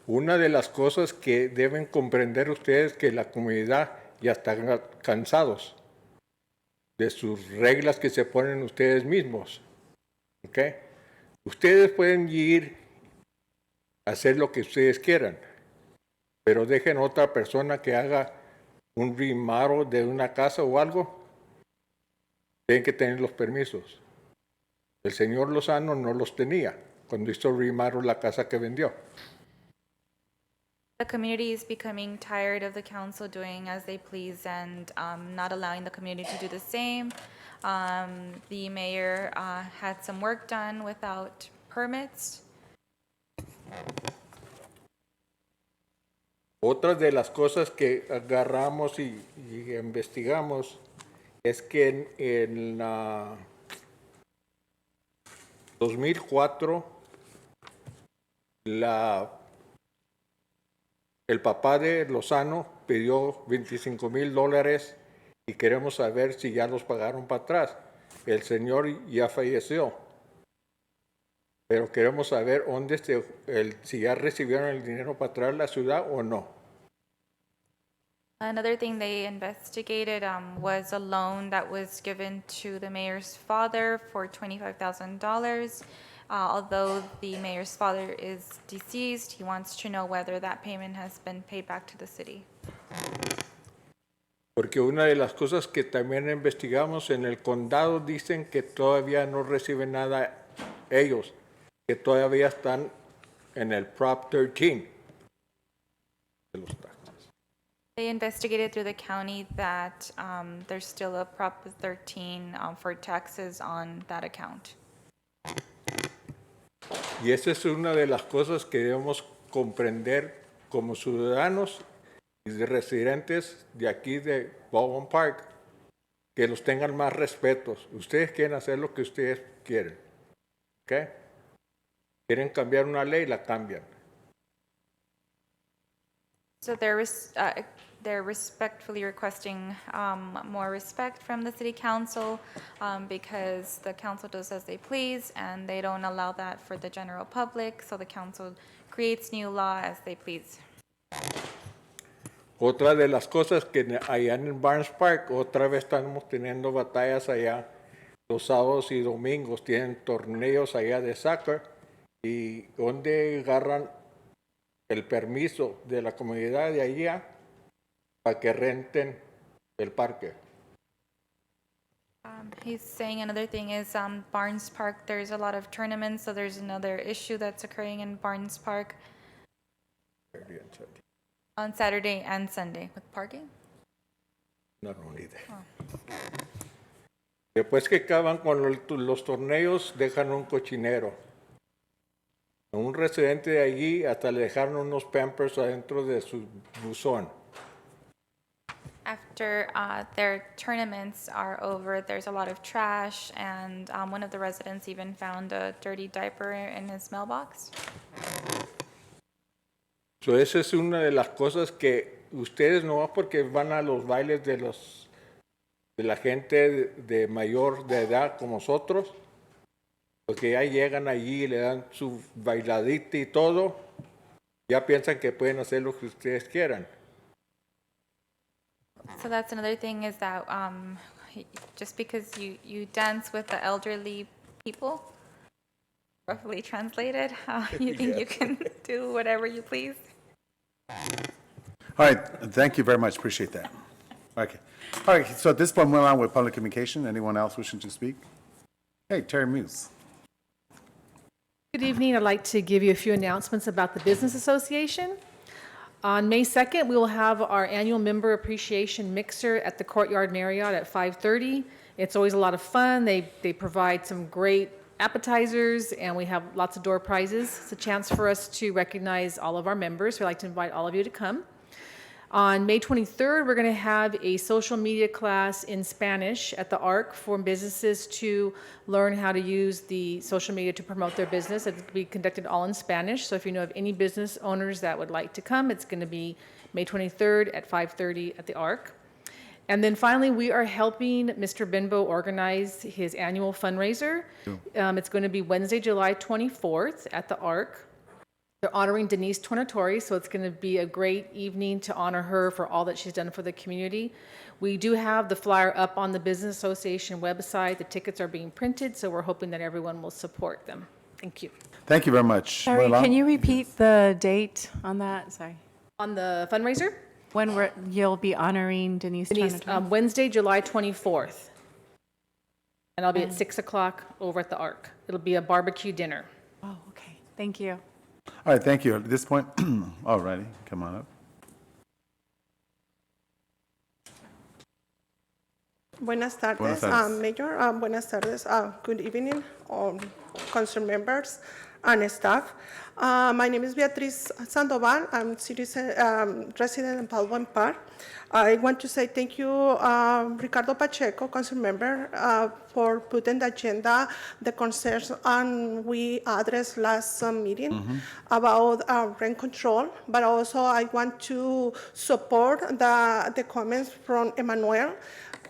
Una de las cosas que deben comprender ustedes que la comunidad ya está cansados de sus reglas que se ponen ustedes mismos. ¿Okay? Ustedes pueden ir a hacer lo que ustedes quieran, pero dejen a otra persona que haga un remodel de una casa o algo, tienen que tener los permisos. El señor Lozano no los tenía cuando hizo remodel la casa que vendió. The community is becoming tired of the council doing as they please and not allowing the community to do the same. The mayor had some work done without permits. Otra de las cosas que agarramos y investigamos es que en 2004 el papá de Lozano pidió $25,000 y queremos saber si ya los pagaron para atrás. El señor ya falleció, pero queremos saber si ya recibieron el dinero para atrás la ciudad o no. Another thing they investigated was a loan that was given to the mayor's father for $25,000. Although the mayor's father is deceased, he wants to know whether that payment has been paid back to the city. Porque una de las cosas que también investigamos en el condado dicen que todavía no reciben nada ellos, que todavía están en el Prop 13 de los taxes. They investigated through the county that there's still a Prop 13 for taxes on that account. Y esa es una de las cosas que debemos comprender como ciudadanos y residentes de aquí de Baldwin Park, que los tengan más respetos. Ustedes quieren hacer lo que ustedes quieren. ¿Ok? Quieren cambiar una ley, la cambian. So they're respectfully requesting more respect from the city council because the council does as they please and they don't allow that for the general public, so the council creates new law as they please. Otra de las cosas que allá en Barnes Park, otra vez estamos teniendo batallas allá los sábados y domingos, tienen torneos allá de soccer y donde agarran el permiso de la comunidad de allá para que renten el parque. He's saying another thing is Barnes Park, there's a lot of tournaments, so there's another issue that's occurring in Barnes Park on Saturday and Sunday with parking. No, no, ni idea. Después que acaban con los torneos, dejan un cochinero. A un residente de allí hasta le dejaron unos Pampers adentro de su buzón. After their tournaments are over, there's a lot of trash, and one of the residents even found a dirty diaper in his mailbox. So esa es una de las cosas que ustedes no porque van a los bailes de los de la gente de mayor de edad como nosotros, porque ya llegan allí y le dan su bailadita y todo, ya piensan que pueden hacer lo que ustedes quieran. So that's another thing is that just because you dance with the elderly people, roughly translated, you think you can do whatever you please. All right, thank you very much, appreciate that. Okay. All right, so at this point, we're on with public communication. Anyone else wishing to speak? Hey, Terry Muse. Good evening. I'd like to give you a few announcements about the Business Association. On May 2nd, we will have our annual member appreciation mixer at the Courtyard Marriott at 5:30. It's always a lot of fun. They provide some great appetizers, and we have lots of door prizes. It's a chance for us to recognize all of our members. We'd like to invite all of you to come. On May 23rd, we're going to have a social media class in Spanish at the ARC for businesses to learn how to use the social media to promote their business. It's going to be conducted all in Spanish. So if you know of any business owners that would like to come, it's going to be May 23rd at 5:30 at the ARC. And then finally, we are helping Mr. Benbow organize his annual fundraiser. It's going to be Wednesday, July 24th at the ARC. They're honoring Denise Tornatori, so it's going to be a great evening to honor her for all that she's done for the community. We do have the flyer up on the Business Association website. The tickets are being printed, so we're hoping that everyone will support them. Thank you. Thank you very much. Sorry, Manuela? can you repeat the date on that? Sorry. On the fundraiser? When you'll be honoring Denise Tornatori? Wednesday, July 24th. And I'll be at 6 o'clock over at the ARC. It'll be a barbecue dinner. Oh, okay. Thank you. All right, thank you. At this point, all righty, come on up. Buenas tardes, Buenas tardes. Mayor. Buenas tardes. Good evening, council members and staff. My name is Beatriz Sandoval. I'm resident in Baldwin Park. I want to say thank you, Ricardo Pacheco, council member, for putting the agenda, the concerns we addressed last meeting about rent control. But also I want to support the comments from Emmanuel,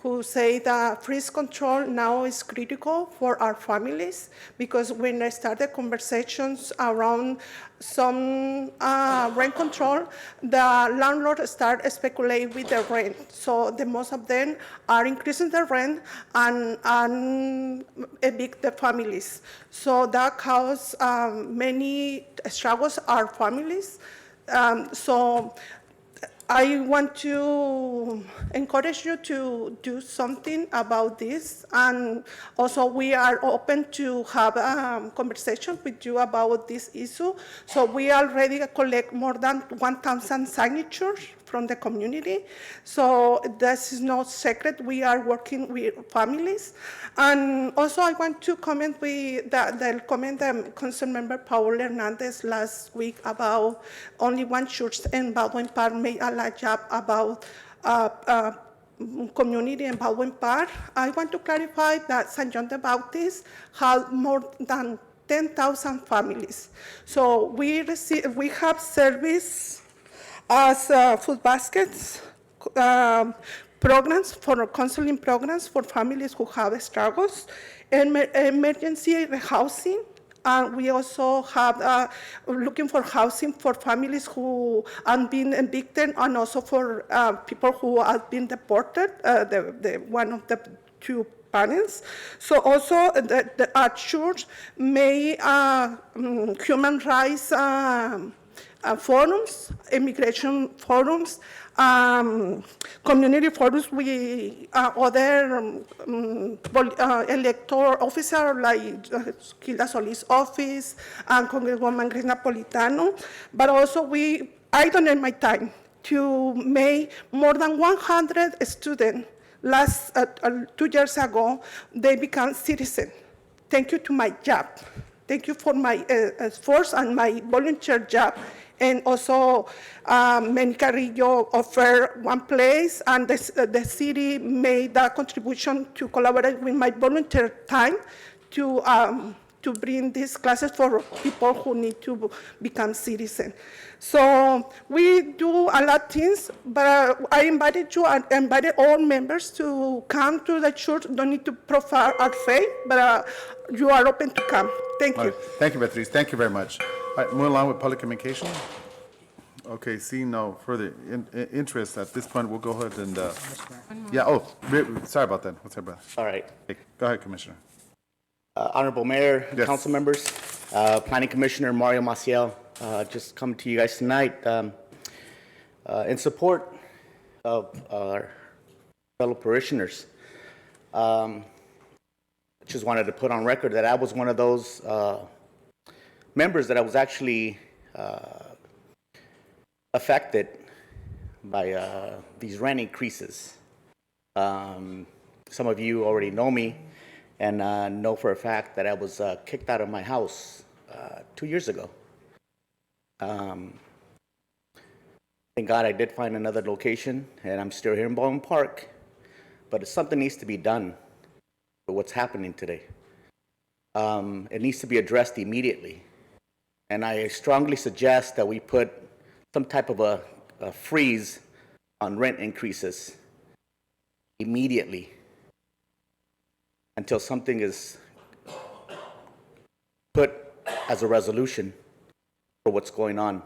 who say that freeze control now is critical for our families, because when I started conversations around some rent control, the landlords start speculating with the rent. So the most of them are increasing the rent and evict the families. So that causes many struggles our families. So I want to encourage you to do something about this, and also we are open to have a conversation with you about this issue. So we already collect more than 1,000 signatures from the community. So this is no secret. We are working with families. And also I want to comment with the comment that Council Member Paul Hernandez last week about only one church in Baldwin Park made a large job about community in Baldwin Park. I want to clarify that St. John the Baptist has more than 10,000 families. So we have service as food baskets, programs for counseling programs for families who have struggles, emergency housing. And we also have looking for housing for families who have been evicted, and also for people who have been deported, one of the two parents. So also our church may human rights forums, immigration forums, community forums with other electoral officers like Hilda Solis' office and Congresswoman Grace Napolitano. But also I donate my time to make more than 100 students. Last 2 years ago, they become citizens. Thank you to my job. Thank you for my efforts and my volunteer job. And also, Manny Carrillo offered one place, and the city made a contribution to collaborate with my volunteer time to to bring these classes for people who need to become citizens. So we do a lot of things, but I invited you, I invited all members to come to the church. Don't need to profile our faith, but you are open to come. Thank All you. right. Thank you, Beatriz. Thank you very much. All right, moving along with public communication. Okay, seeing no further interest at this point, we'll go ahead and, yeah, sorry about that. What's up, brother? All right. Go ahead, Commissioner. Honorable Mayor, Yes. council members, Planning Commissioner Mario Maciel, just come to you guys tonight in support of our fellow parishioners. Just wanted to put on record that I was one of those members that I was actually affected by these rent increases. Some of you already know me and know for a fact that I was kicked out of my house 2 years ago. Thank God I did find another location, and I'm still here in Baldwin Park, but something needs to be done with what's happening today. It needs to be addressed immediately, and I strongly suggest that we put some type of a freeze on rent increases immediately until something is put as a resolution for what's going on,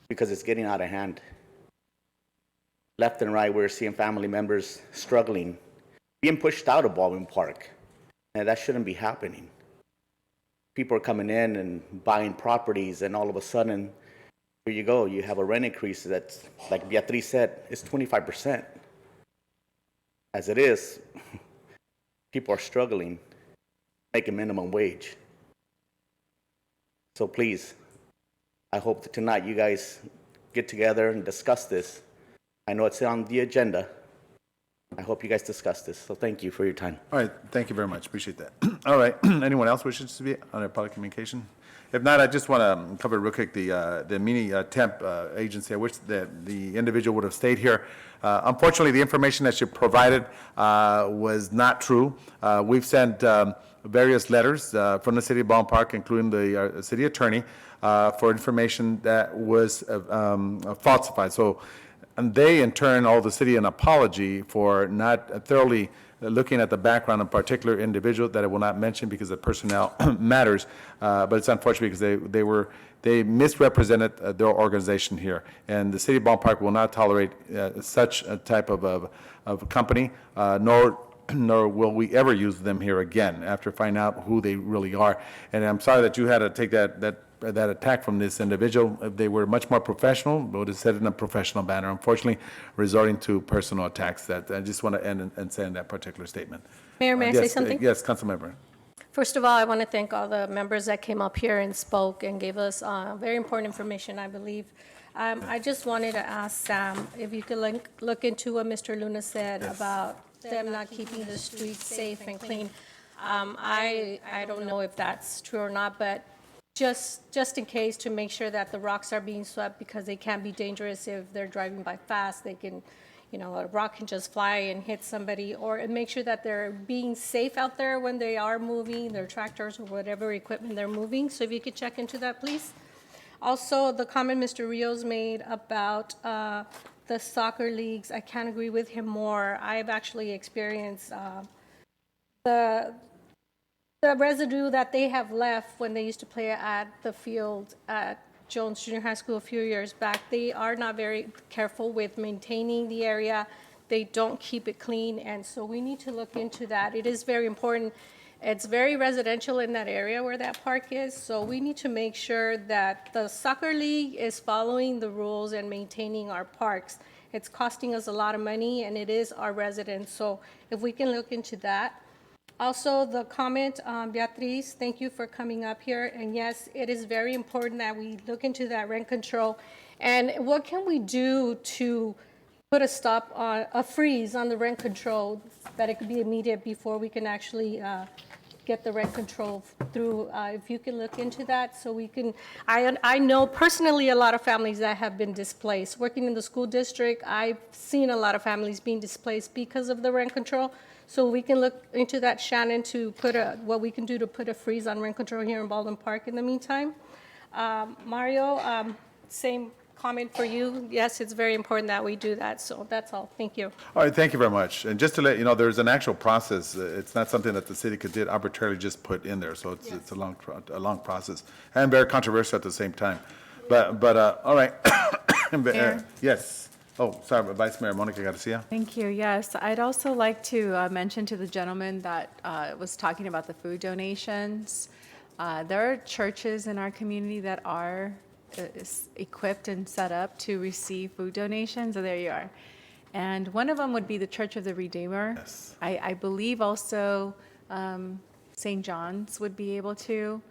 because it's getting out of hand. Left and right, we're seeing family members struggling, being pushed out of Baldwin Park, and that shouldn't be happening. People are coming in and buying properties, and all of a sudden, here you go, you have a rent increase that's, like Beatriz said, it's 25%. As it is, people are struggling, making minimum wage. So please, I hope that tonight you guys get together and discuss this. I know it's on the agenda. I hope you guys discuss this. So thank you for your time. All right, thank you very much. Appreciate that. All right, anyone else wishes to be on our public communication? If not, I just want to cover real quick the mini temp agency. I wish that the individual would have stayed here. Unfortunately, the information that she provided was not true. We've sent various letters from the city of Baldwin Park, including the city attorney, for information that was falsified. So, and they in turn owe the city an apology for not thoroughly looking at the background of a particular individual that I will not mention because the personnel matters, but it's unfortunate because they misrepresented their organization here, and the city of Baldwin Park will not tolerate such a type of company, nor will we ever use them here again after finding out who they really are. And I'm sorry that you had to take that attack from this individual. If they were much more professional, they would have said it in a professional manner. Unfortunately, resorting to personal attacks. That I just want to end and say in that particular statement. Mayor, may I say something? Yes, Councilmember. First of all, I want to thank all the members that came up here and spoke and gave us very important information, I believe. I just wanted to ask Sam if you could look into what Mr. Luna said about them not keeping the streets safe and clean. I don't know if that's true or not, but just in case, to make sure that the rocks are being swept, because they can be dangerous if they're driving by fast. They can, a rock can just fly and hit somebody, or make sure that they're being safe out there when they are moving their tractors or whatever equipment they're moving. So if you could check into that, please. Also, the comment Mr. Rios made about the soccer leagues, I can't agree with him more. I've actually experienced the residue that they have left when they used to play at the field at Jones Junior High School a few years back. They are not very careful with maintaining the area. They don't keep it clean, and so we need to look into that. It is very important. It's very residential in that area where that park is, so we need to make sure that the soccer league is following the rules and maintaining our parks. It's costing us a lot of money, and it is our residents, so if we can look into that. Also, the comment, Beatriz, thank you for coming up here. And yes, it is very important that we look into that rent control. And what can we do to put a stop on, a freeze on the rent control, that it could be immediate before we can actually get the rent control through, if you can look into that, so we can, I know personally a lot of families that have been displaced. Working in the school district, I've seen a lot of families being displaced because of the rent control. So we can look into that, Shannon, to put what we can do to put a freeze on rent control here in Baldwin Park in the meantime. Mario, same comment for you. Yes, it's very important that we do that, so that's all. Thank you. All right, thank you very much. And just to let you know, there's an actual process. It's not something that the city could arbitrarily just put in there. So it's a long process and very controversial at the same time. But all right. Mayor? Yes. Oh, sorry, Vice Mayor Monica Garcia. Thank you. Yes, I'd also like to mention to the gentleman that was talking about the food donations. There are churches in our community that are equipped and set up to receive food donations. So there you are. And one of them would be the Church of the Redeemer. Yes. I believe also St. John's would be able to.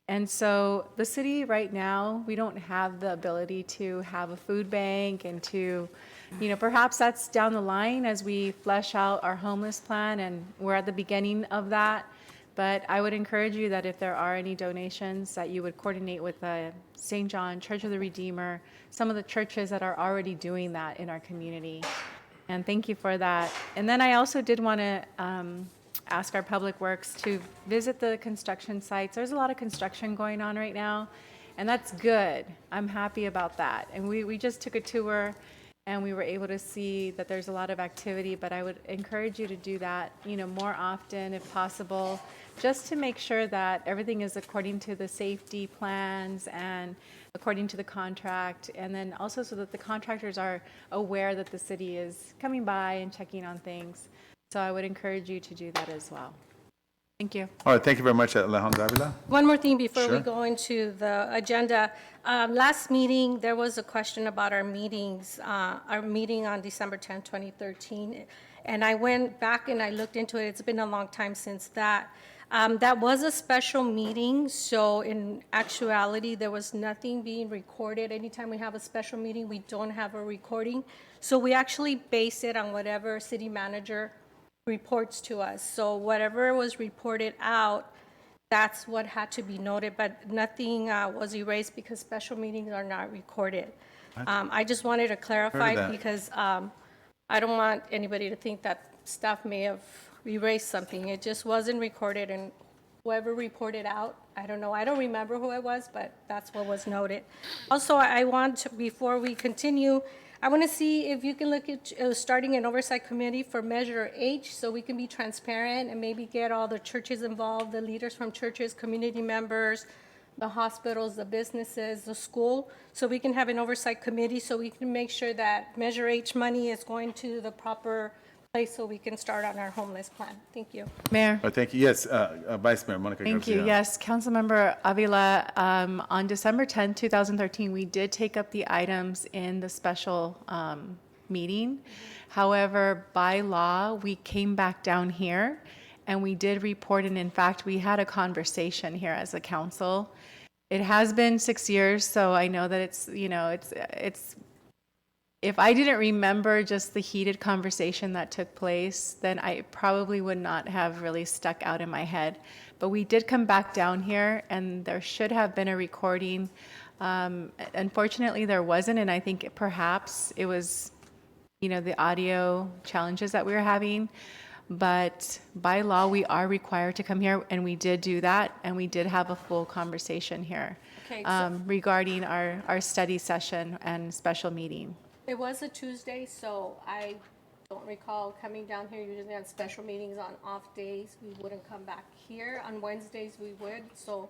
And so the city right now, we don't have the ability to have a food bank and to, perhaps that's down the line as we flesh out our homeless plan, and we're at the beginning of that. But I would encourage you that if there are any donations, that you would coordinate with St. John, Church of the Redeemer, some of the churches that are already doing that in our community. And thank you for that. And then I also did want to ask our Public Works to visit the construction sites. There's a lot of construction going on right now, and that's good. I'm happy about that. And we just took a tour, and we were able to see that there's a lot of activity, but I would encourage you to do that, more often if possible, just to make sure that everything is according to the safety plans and according to the contract, and then also so that the contractors are aware that the city is coming by and checking on things. So I would encourage you to do that as well. Thank you. All right, thank you very much, Alejandra Avila. One more thing before we Sure. go into the agenda. Last meeting, there was a question about our meetings, our meeting on December 10, 2013. And I went back and I looked into it. It's been a long time since that. That was a special meeting, so in actuality, there was nothing being recorded. Anytime we have a special meeting, we don't have a recording. So we actually base it on whatever city manager reports to us. So whatever was reported out, that's what had to be noted, but nothing was erased because special meetings are not recorded. I just wanted to clarify that. because I don't want anybody to think that staff may have erased something. It just wasn't recorded, and whoever reported out, I don't know, I don't remember who it was, but that's what was noted. Also, I want to, before we continue, I want to see if you can look at starting an oversight committee for Measure H so we can be transparent and maybe get all the churches involved, the leaders from churches, community members, the hospitals, the businesses, the school, so we can have an oversight committee so we can make sure that Measure H money is going to the proper place so we can start on our homeless plan. Thank you. Mayor. Thank you. Yes, Vice Mayor Monica Thank Garcia. you. Yes, Councilmember Avila, on December 10, 2013, we did take up the items in the special meeting. However, by law, we came back down here and we did report, and in fact, we had a conversation here as a council. It has been 6 years, so I know that it's, it's if I didn't remember just the heated conversation that took place, then I probably would not have really stuck out in my head. But we did come back down here, and there should have been a recording. Unfortunately, there wasn't, and I think perhaps it was, the audio challenges that we were having. But by law, we are required to come here, and we did do that, and we did have a full conversation here Okay, so regarding our study session and special meeting. it was a Tuesday, so I don't recall coming down here. Usually on special meetings on off days, we wouldn't come back here. On Wednesdays, we would, so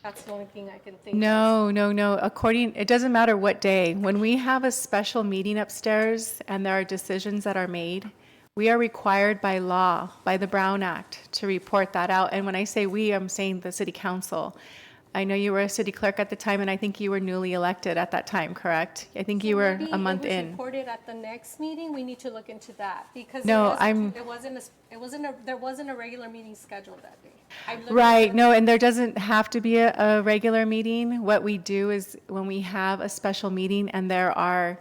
that's the only thing I can think of. No. It doesn't matter what day. When we have a special meeting upstairs and there are decisions that are made, we are required by law, by the Brown Act, to report that out. And when I say we, I'm saying the city council. I know you were a city clerk at the time, and I think you were newly elected at that time, correct? I think you were a month Maybe it was in. reported at the next meeting. We need to look into that because No, there wasn't a regular meeting scheduled that day. I looked Right, at no, and there doesn't have to be a regular meeting. What we do is when we have a special meeting and there are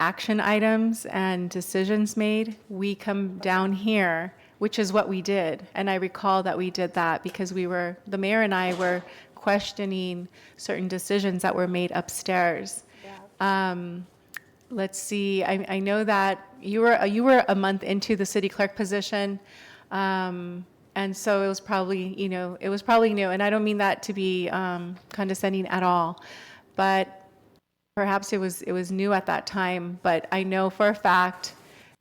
action items and decisions made, we come down here, which is what we did. And I recall that we did that because the mayor and I were questioning certain decisions that were made upstairs. Let's see, I know that you were a month into the city clerk position. And so it was probably new. And I don't mean that to be condescending at all, but perhaps it was new at that time. But I know for a fact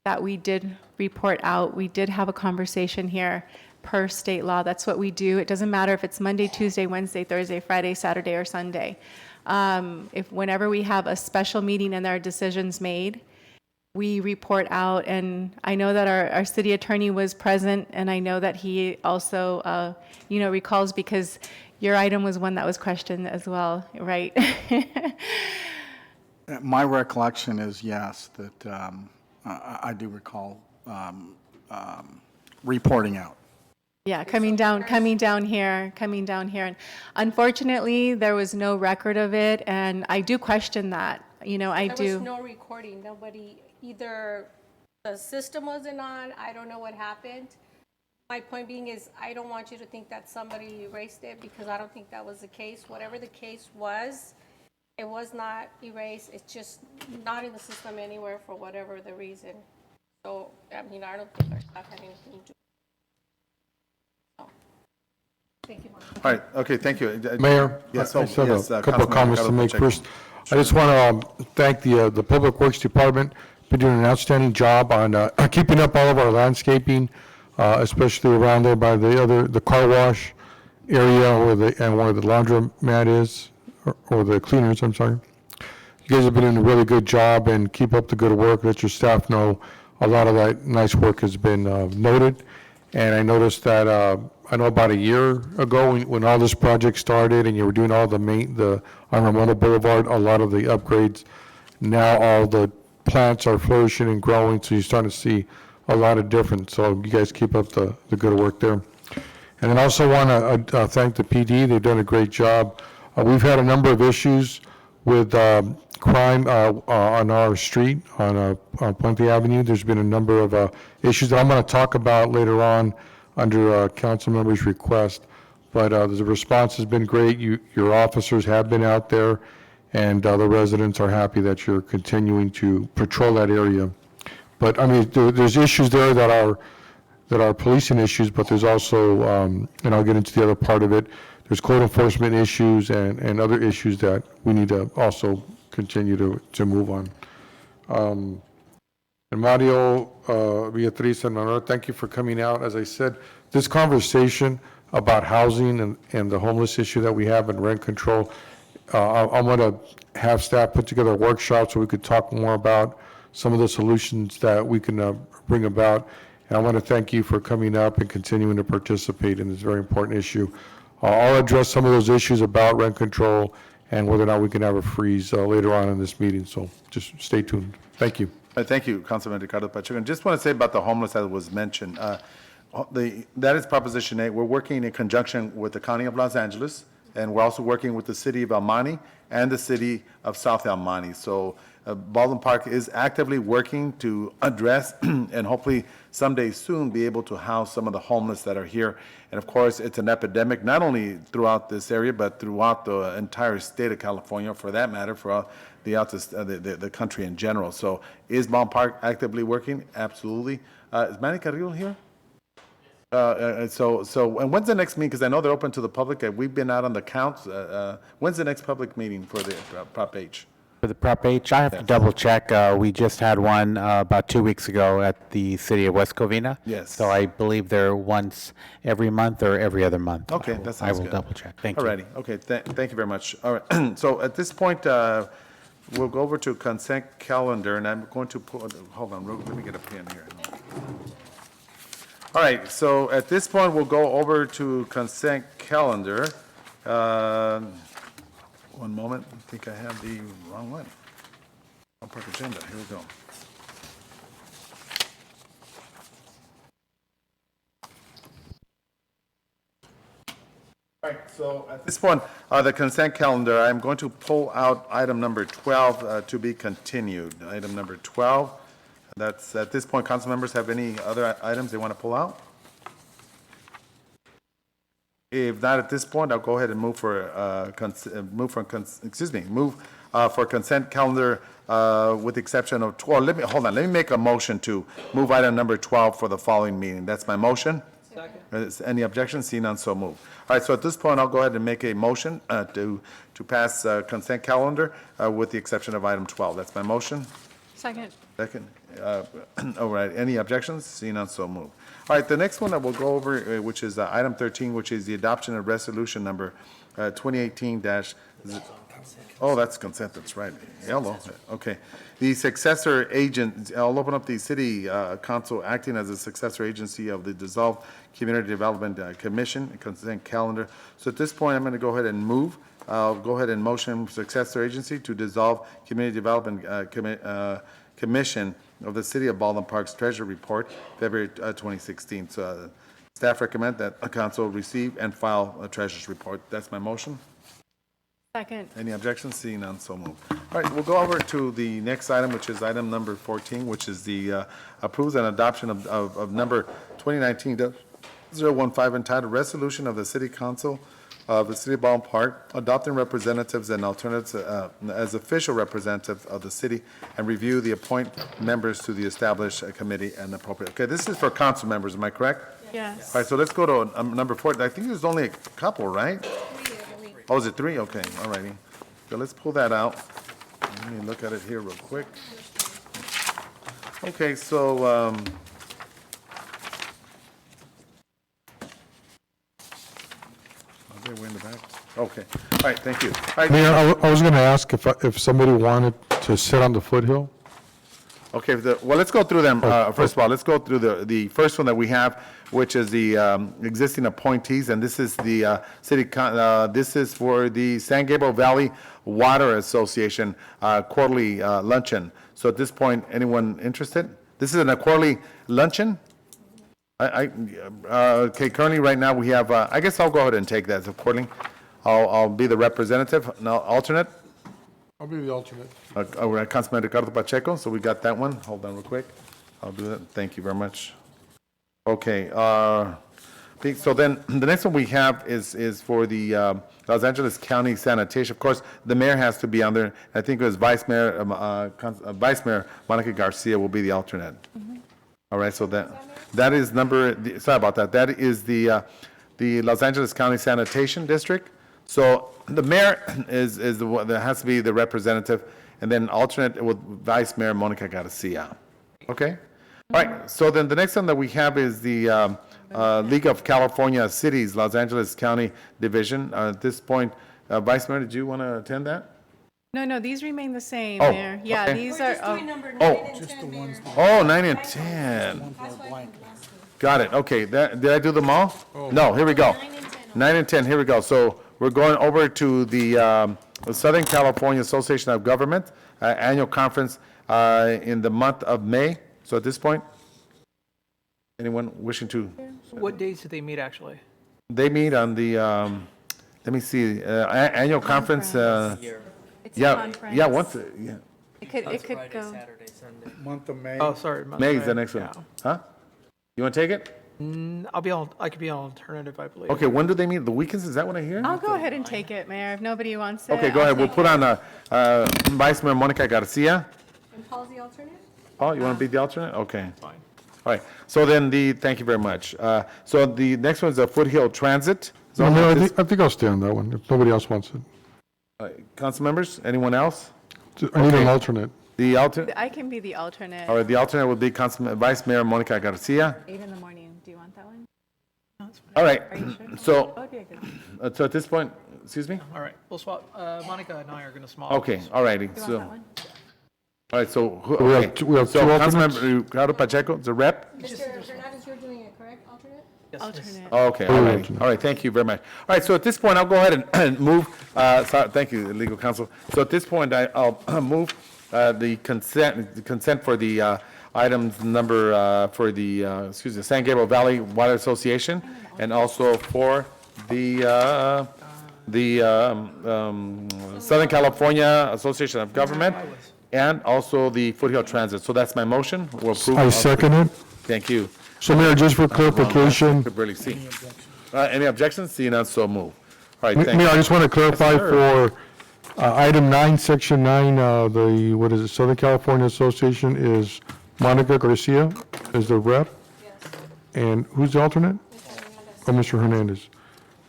that we did report out. We did have a conversation here per state law. That's what we do. It doesn't matter if it's Monday, Tuesday, Wednesday, Thursday, Friday, Saturday, or Sunday. Whenever we have a special meeting and there are decisions made, we report out. And I know that our city attorney was present, and I know that he also, recalls, because your item was one that was questioned as well, right? My recollection is, yes, that I do recall reporting out. Yeah, coming down here. And unfortunately, there was no record of it, and I do question that. There was no recording. Nobody, either the system wasn't on, I don't know what happened. My point being is, I don't want you to think that somebody erased it, because I don't think that was the case. Whatever the case was, it was not erased. It's just not in the system anywhere for whatever the reason. So, I don't think our staff had anything to do. Thank you, Mark. All right, okay, thank you. Mayor, Yes, I just have a couple of Councilman comments to Ricardo make. Pacheco. First, I just want to thank the Public Works Department. Been doing an outstanding job on keeping up all of our landscaping, especially around there by the car wash area where the laundromat is, or the cleaners, I'm sorry. You guys have been doing a really good job, and keep up the good work. Let your staff know a lot of that nice work has been noted. And I noticed that, I know about a year ago, when all this project started and you were doing all the on Ramona Boulevard, a lot of the upgrades, now all the plants are flourishing and growing, so you're starting to see a lot of difference. So you guys keep up the good work there. And then also want to thank the PD. They've done a great job. We've had a number of issues with crime on our street, on Puente Avenue. There's been a number of issues that I'm going to talk about later on under council members' request. But the response has been great. Your officers have been out there, and the residents are happy that you're continuing to patrol that area. But I mean, there's issues there that are policing issues, but there's also, and I'll get into the other part of it, there's code enforcement issues and other issues that we need to also continue to move on. And Mario, Beatriz, and Manuel, thank you for coming out. As I said, this conversation about housing and the homeless issue that we have and rent control, I'm going to have staff put together a workshop so we could talk more about some of the solutions that we can bring about. And I want to thank you for coming up and continuing to participate in this very important issue. I'll address some of those issues about rent control and whether or not we can have a freeze later on in this meeting. So just stay tuned. Thank you. Thank you, Councilman Ricardo Pacheco. And just want to say about the homeless that was mentioned, that is Proposition 8. We're working in conjunction with the County of Los Angeles, and we're also working with the City of El Monte and the City of South El Monte. So Baldwin Park is actively working to address and hopefully someday soon be able to house some of the homeless that are here. And of course, it's an epidemic not only throughout this area, but throughout the entire state of California, for that matter, for the country in general. So is Baldwin Park actively working? Absolutely. Is Manny Carrillo here? And when's the next meeting? Because I know they're open to the public. We've been out on the counts. When's the next public meeting for the Prop H? For the Prop H, I have to double check. We just had one about 2 weeks ago at the city of West Covina. Yes. So I believe they're once every month or every other month. Okay, that sounds good. I will double check. Thank you. Alrighty. Okay, thank you very much. All right. So at this point, we'll go over to consent calendar, and I'm going to pull, hold on, let me get a pen here. All right, so at this point, we'll go over to consent calendar. One moment, I think I have the wrong one. Wrong park agenda, here we go. All right, so at this point, the consent calendar, I'm going to pull out item number 12 to be continued. Item number 12, that's, at this point, council members have any other items they want to pull out? If not at this point, I'll go ahead and move for, for consent calendar, with the exception of 12. Let me make a motion to move item number 12 for the following meeting. That's my motion. Second. Any objections? Seeing none, so move. All right, so at this point, I'll go ahead and make a motion, to pass, consent calendar, with the exception of item 12. That's my motion. Second. Second. All right, any objections? Seeing none, so move. All right, the next one that we'll go over, which is item 13, which is the adoption of resolution number 2018 Oh, that's consent, that's right. Hello, okay. The successor agent, I'll open up the city council acting as a successor agency of the dissolved Community Development Commission, consent calendar. So at this point, I'm going to go ahead and move. I'll go ahead and motion successor agency to dissolve Community Development Commission of the City of Baldwin Park's Treasury Report, February 2016. So staff recommend that a council receive and file a treasurer's report. That's my motion. Second. Any objections? Seeing none, so moved. All right, we'll go over to the next item, which is item number 14, which is the approves and adoption of number 2019-015 entitled Resolution of the City Council of the City of Baldwin Park adopting representatives and alternates as official representative of the city and review the appoint members to the established committee and appropriate. Okay, this is for council members, am I correct? Yes. All right, so let's go to number 4. I think there's only a couple, right? Oh, is it 3? Okay, all righty. So let's pull that out. Let me look at it here real quick. Okay, so, are they way in the back? Okay, all right, thank you. All right. Mayor, I was going to ask if somebody wanted to sit on the foothill? Okay, well, let's go through them. First of all, let's go through the first one that we have, which is the existing appointees, and this is the this is for the San Gabriel Valley Water Association quarterly luncheon. So at this point, anyone interested? This is a quarterly luncheon? Okay, currently, right now, we have, I guess I'll go ahead and take that as a quarterly. I'll be the representative, no, alternate. I'll be the alternate. We're at Councilman Ricardo Pacheco, so we got that one. Hold on real quick. I'll do that. Thank you very much. Okay, so then the next one we have is for the Los Angeles County Sanitation. Of course, the mayor has to be on there. I think it was Vice Mayor Monica Garcia will be the alternate. All right, so that is sorry about that. That is the Los Angeles County Sanitation District. So the mayor is the one that has to be the representative, and then alternate with Vice Mayor Monica Garcia. Okay? All right, so then the next one that we have is the League of California Cities, Los Angeles County Division. At this point, Vice Mayor, did you want to attend that? No, these remain the same, Oh, Mayor. Yeah, okay. these are, Oh, 9 and 10. Got it, okay. Did I do them all? No, here we go. 9 and 10, here we go. So we're going over to the Southern California Association of Government annual conference in the month of May. So at this point, anyone wishing to? What days do they meet, actually? They meet on the, let me see, annual conference. it's a conference. Yeah, once, yeah. It could go. Month of May. Oh, sorry. May is the next one. Huh? You want to take it? I could be an alternative, I believe. Okay, when do they meet? The weekends? Is that what I hear? I'll go ahead and take it, Mayor. If nobody wants it. Okay, go I'll ahead. We'll take put it. on Vice Mayor Monica Garcia. And Paul's the alternate? Paul, you want to be the alternate? Okay. Fine. All right. So then thank you very much. So the next one is the Foothill Transit. So No, Mayor, I think I'll stay on that one, if nobody else wants it. Council members, anyone else? I need an alternate. The alternate? I can be the alternate. All right, the alternate will be Vice Mayor Monica Garcia. 8 in the morning. Do you want that one? All right. Are you sure? So, That would be a good. so at this point, excuse me? All right, we'll swap. Monica and I are going to swap. Okay, all righty. Do you So, want that one? all right, so, We have okay. two alternates? Councilmember Ricardo Pacheco, the rep? Mr. Hernandez, you're doing it, correct, alternate? Alternate. Oh, okay, all right, all right, thank you very much. All right, so at this point, I'll go ahead and move, thank you, legal counsel. So at this point, I'll move the consent for the items number, for the, San Gabriel Valley Water Association, and also for the Southern California Association of Government, and also the Foothill Transit. So that's my motion. We'll approve. I second it. Thank you. So Mayor, just for clarification, I could barely see. Any objections? Seeing none, so move. All right, thank Mayor, I you. just want to clarify sir. for item 9, section 9, the, what is it, Southern California Association is Monica Garcia is the rep? Yes. And who's the alternate? Oh, Mr. Hernandez.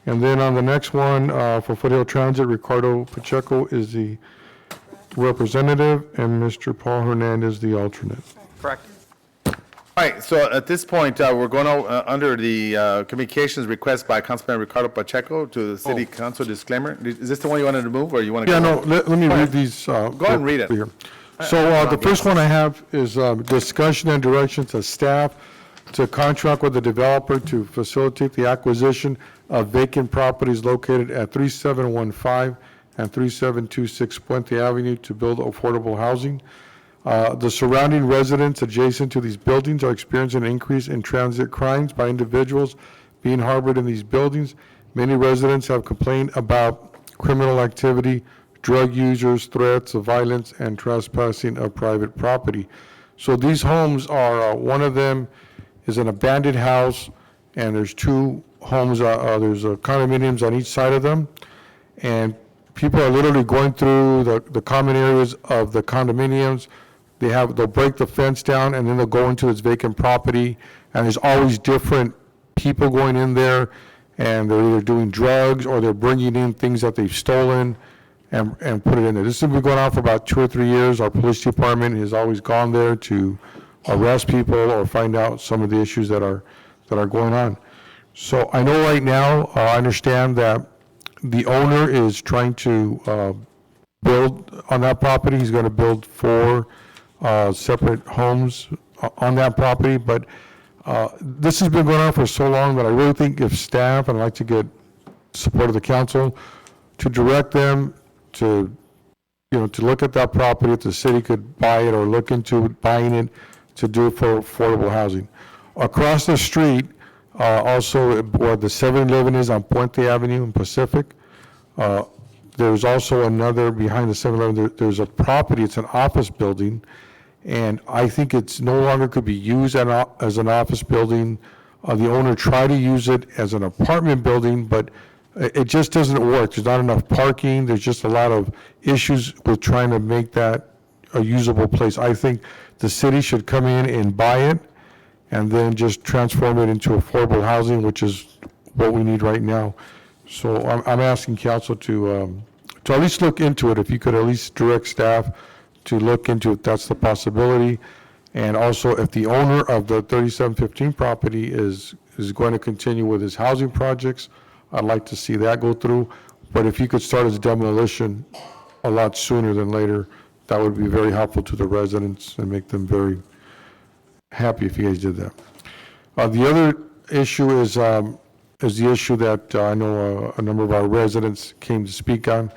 And then on the next one, for Foothill Transit, Ricardo Pacheco is the representative, and Mr. Paul Hernandez the alternate. Correct. All right, so at this point, we're going to, under the communications request by Councilman Ricardo Pacheco to the City Council disclaimer. Is this the one you wanted to move, or you want to? Yeah, no, let me read these. Go ahead and read it. Here. So the first one I have is discussion and direction to staff to contract with the developer to facilitate the acquisition of vacant properties located at 3715 and 3726 Puente Avenue to build affordable housing. The surrounding residents adjacent to these buildings are experiencing an increase in transit crimes by individuals being harbored in these buildings. Many residents have complained about criminal activity, drug users, threats of violence, and trespassing of private property. So these homes are, one of them is an abandoned house, and there's two homes, there's condominiums on each side of them, and people are literally going through the common areas of the condominiums. They'll break the fence down, and then they'll go into this vacant property, and there's always different people going in there, and they're either doing drugs or they're bringing in things that they've stolen and put it in there. This has been going on for about 2 or 3 years. Our police department has always gone there to arrest people or find out some of the issues that are going on. So I know right now, I understand that the owner is trying to build on that property. He's going to build 4 separate homes on that property, but this has been going on for so long that I really think if staff, and I'd like to get support of the council, to direct them to, to look at that property, if the city could buy it or look into buying it to do it for affordable housing. Across the street, also where the 7-Eleven is on Puente Avenue in Pacific, there's also another behind the 7-Eleven, there's a property, it's an office building, and I think it's no longer could be used as an office building. The owner tried to use it as an apartment building, but it just doesn't work. There's not enough parking. There's just a lot of issues with trying to make that a usable place. I think the city should come in and buy it and then just transform it into affordable housing, which is what we need right now. So I'm asking council to at least look into it. If you could at least direct staff to look into if that's the possibility. And also if the owner of the 3715 property is going to continue with his housing projects, I'd like to see that go through. But if you could start his demolition a lot sooner than later, that would be very helpful to the residents and make them very happy if you guys did that. The other issue is the issue that I know a number of our residents came to speak on,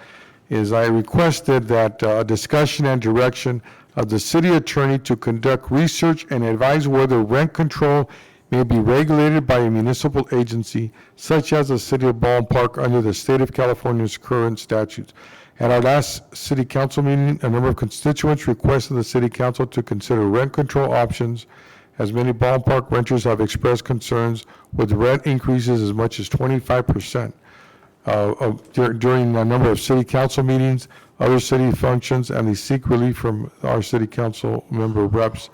is I requested that a discussion and direction of the city attorney to conduct research and advise whether rent control may be regulated by a municipal agency such as the city of Baldwin Park under the state of California's current statutes. At our last city council meeting, a number of constituents requested the city council to consider rent control options, as many Baldwin Park renters have expressed concerns with rent increases as much as 25% during a number of city council meetings, other city functions, and they seek relief from our city council member reps.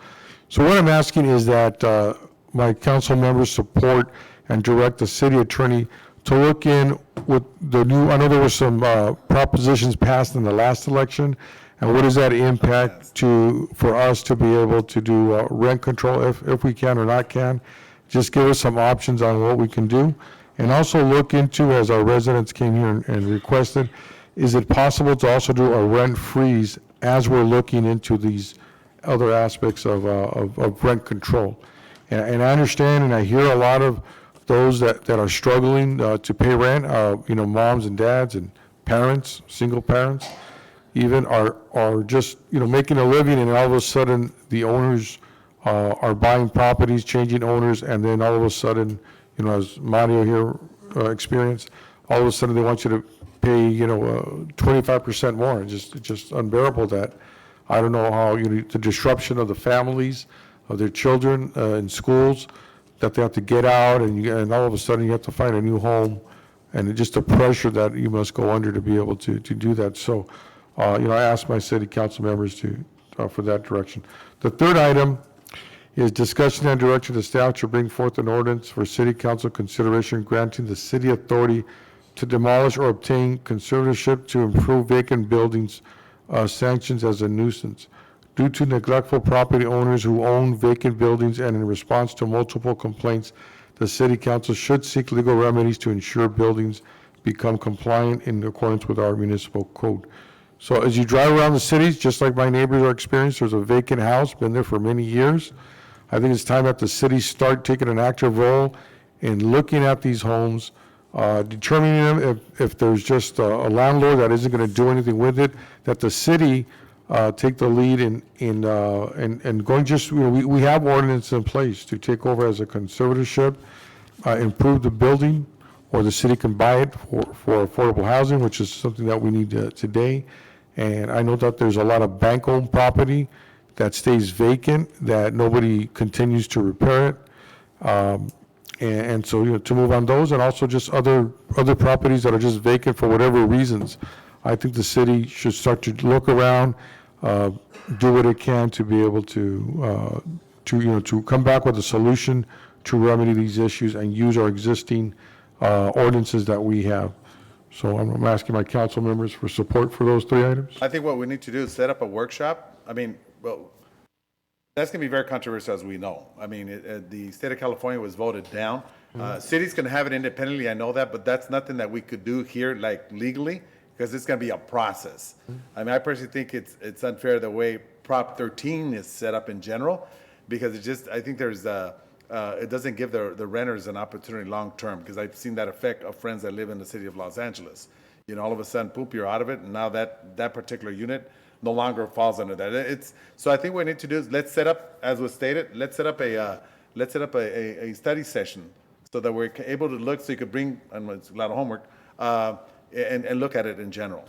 So what I'm asking is that my council members support and direct the city attorney to look in with the new, I know there were some propositions passed in the last election, and what does that impact for us to be able to do rent control if we can or not can. Just give us some options on what we can do. And also look into, as our residents came here and requested, is it possible to also do a rent freeze as we're looking into these other aspects of rent control? And I understand and I hear a lot of those that are struggling to pay rent, moms and dads and parents, single parents, even are just, making a living, and all of a sudden the owners are buying properties, changing owners, and then all of a sudden, as Mario here experienced, all of a sudden they want you to pay, 25% more. It's just unbearable that, I don't know how, the disruption of the families, of their children in schools, that they have to get out, and all of a sudden you have to find a new home, and just the pressure that you must go under to be able to do that. So, I asked my city council members for that direction. The third item is discussion and direction to staff to bring forth an ordinance for city council consideration granting the city authority to demolish or obtain conservatorship to improve vacant buildings sanctions as a nuisance. Due to neglectful property owners who own vacant buildings and in response to multiple complaints, the city council should seek legal remedies to ensure buildings become compliant in accordance with our municipal code. So as you drive around the cities, just like my neighbors are experiencing, there's a vacant house, been there for many years. I think it's time that the city start taking an active role in looking at these homes, determining them if there's just a landlord that isn't going to do anything with it, that the city take the lead in going just, we have ordinance in place to take over as a conservatorship, improve the building, or the city can buy it for affordable housing, which is something that we need today. And I know that there's a lot of bank-owned property that stays vacant, that nobody continues to repair it. And so, to move on those, and also just other properties that are just vacant for whatever reasons, I think the city should start to look around, do what it can to be able to come back with a solution to remedy these issues and use our existing ordinances that we have. So I'm asking my council members for support for those three items. I think what we need to do is set up a workshop. I mean, well, that's going to be very controversial, as we know. I mean, the state of California was voted down. Cities can have it independently, I know that, but that's nothing that we could do here, like legally, because it's going to be a process. I mean, I personally think it's unfair the way Prop 13 is set up in general, because I think there's it doesn't give the renters an opportunity long-term, because I've seen that effect of friends that live in the city of Los Angeles. All of a sudden, poop, you're out of it, and now that particular unit no longer falls under that. So I think what we need to do is let's set up, as was stated, let's set up a study session so that we're able to look, so you could bring, and it's a lot of homework, and look at it in general.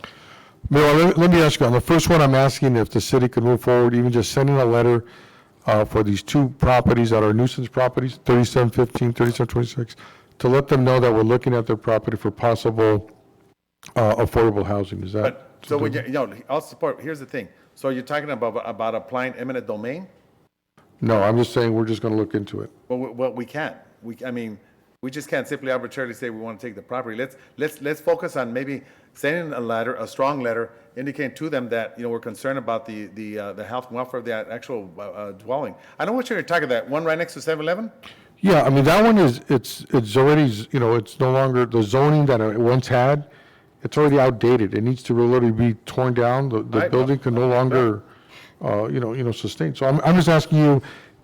Mayor, let me ask you, on the first one, I'm asking if the city could move forward, even just sending a letter for these two properties that are nuisance properties, 3715, 3726, to let them know that we're looking at their property for possible affordable housing. Is that? So I'll support. Here's the thing. So you're talking about applying eminent domain? No, I'm just saying we're just going to look into it. Well, we can't. We just can't simply arbitrarily say we want to take the property. Let's focus on maybe sending a strong letter, indicating to them that we're concerned about the health and welfare of the actual dwelling. I know what you're talking about. One right next to 7-Eleven. Yeah, I mean that one it's already it's no longer the zoning that it once had. It's already outdated. It needs to literally be torn down. The building can no longer sustain. So I'm just asking you,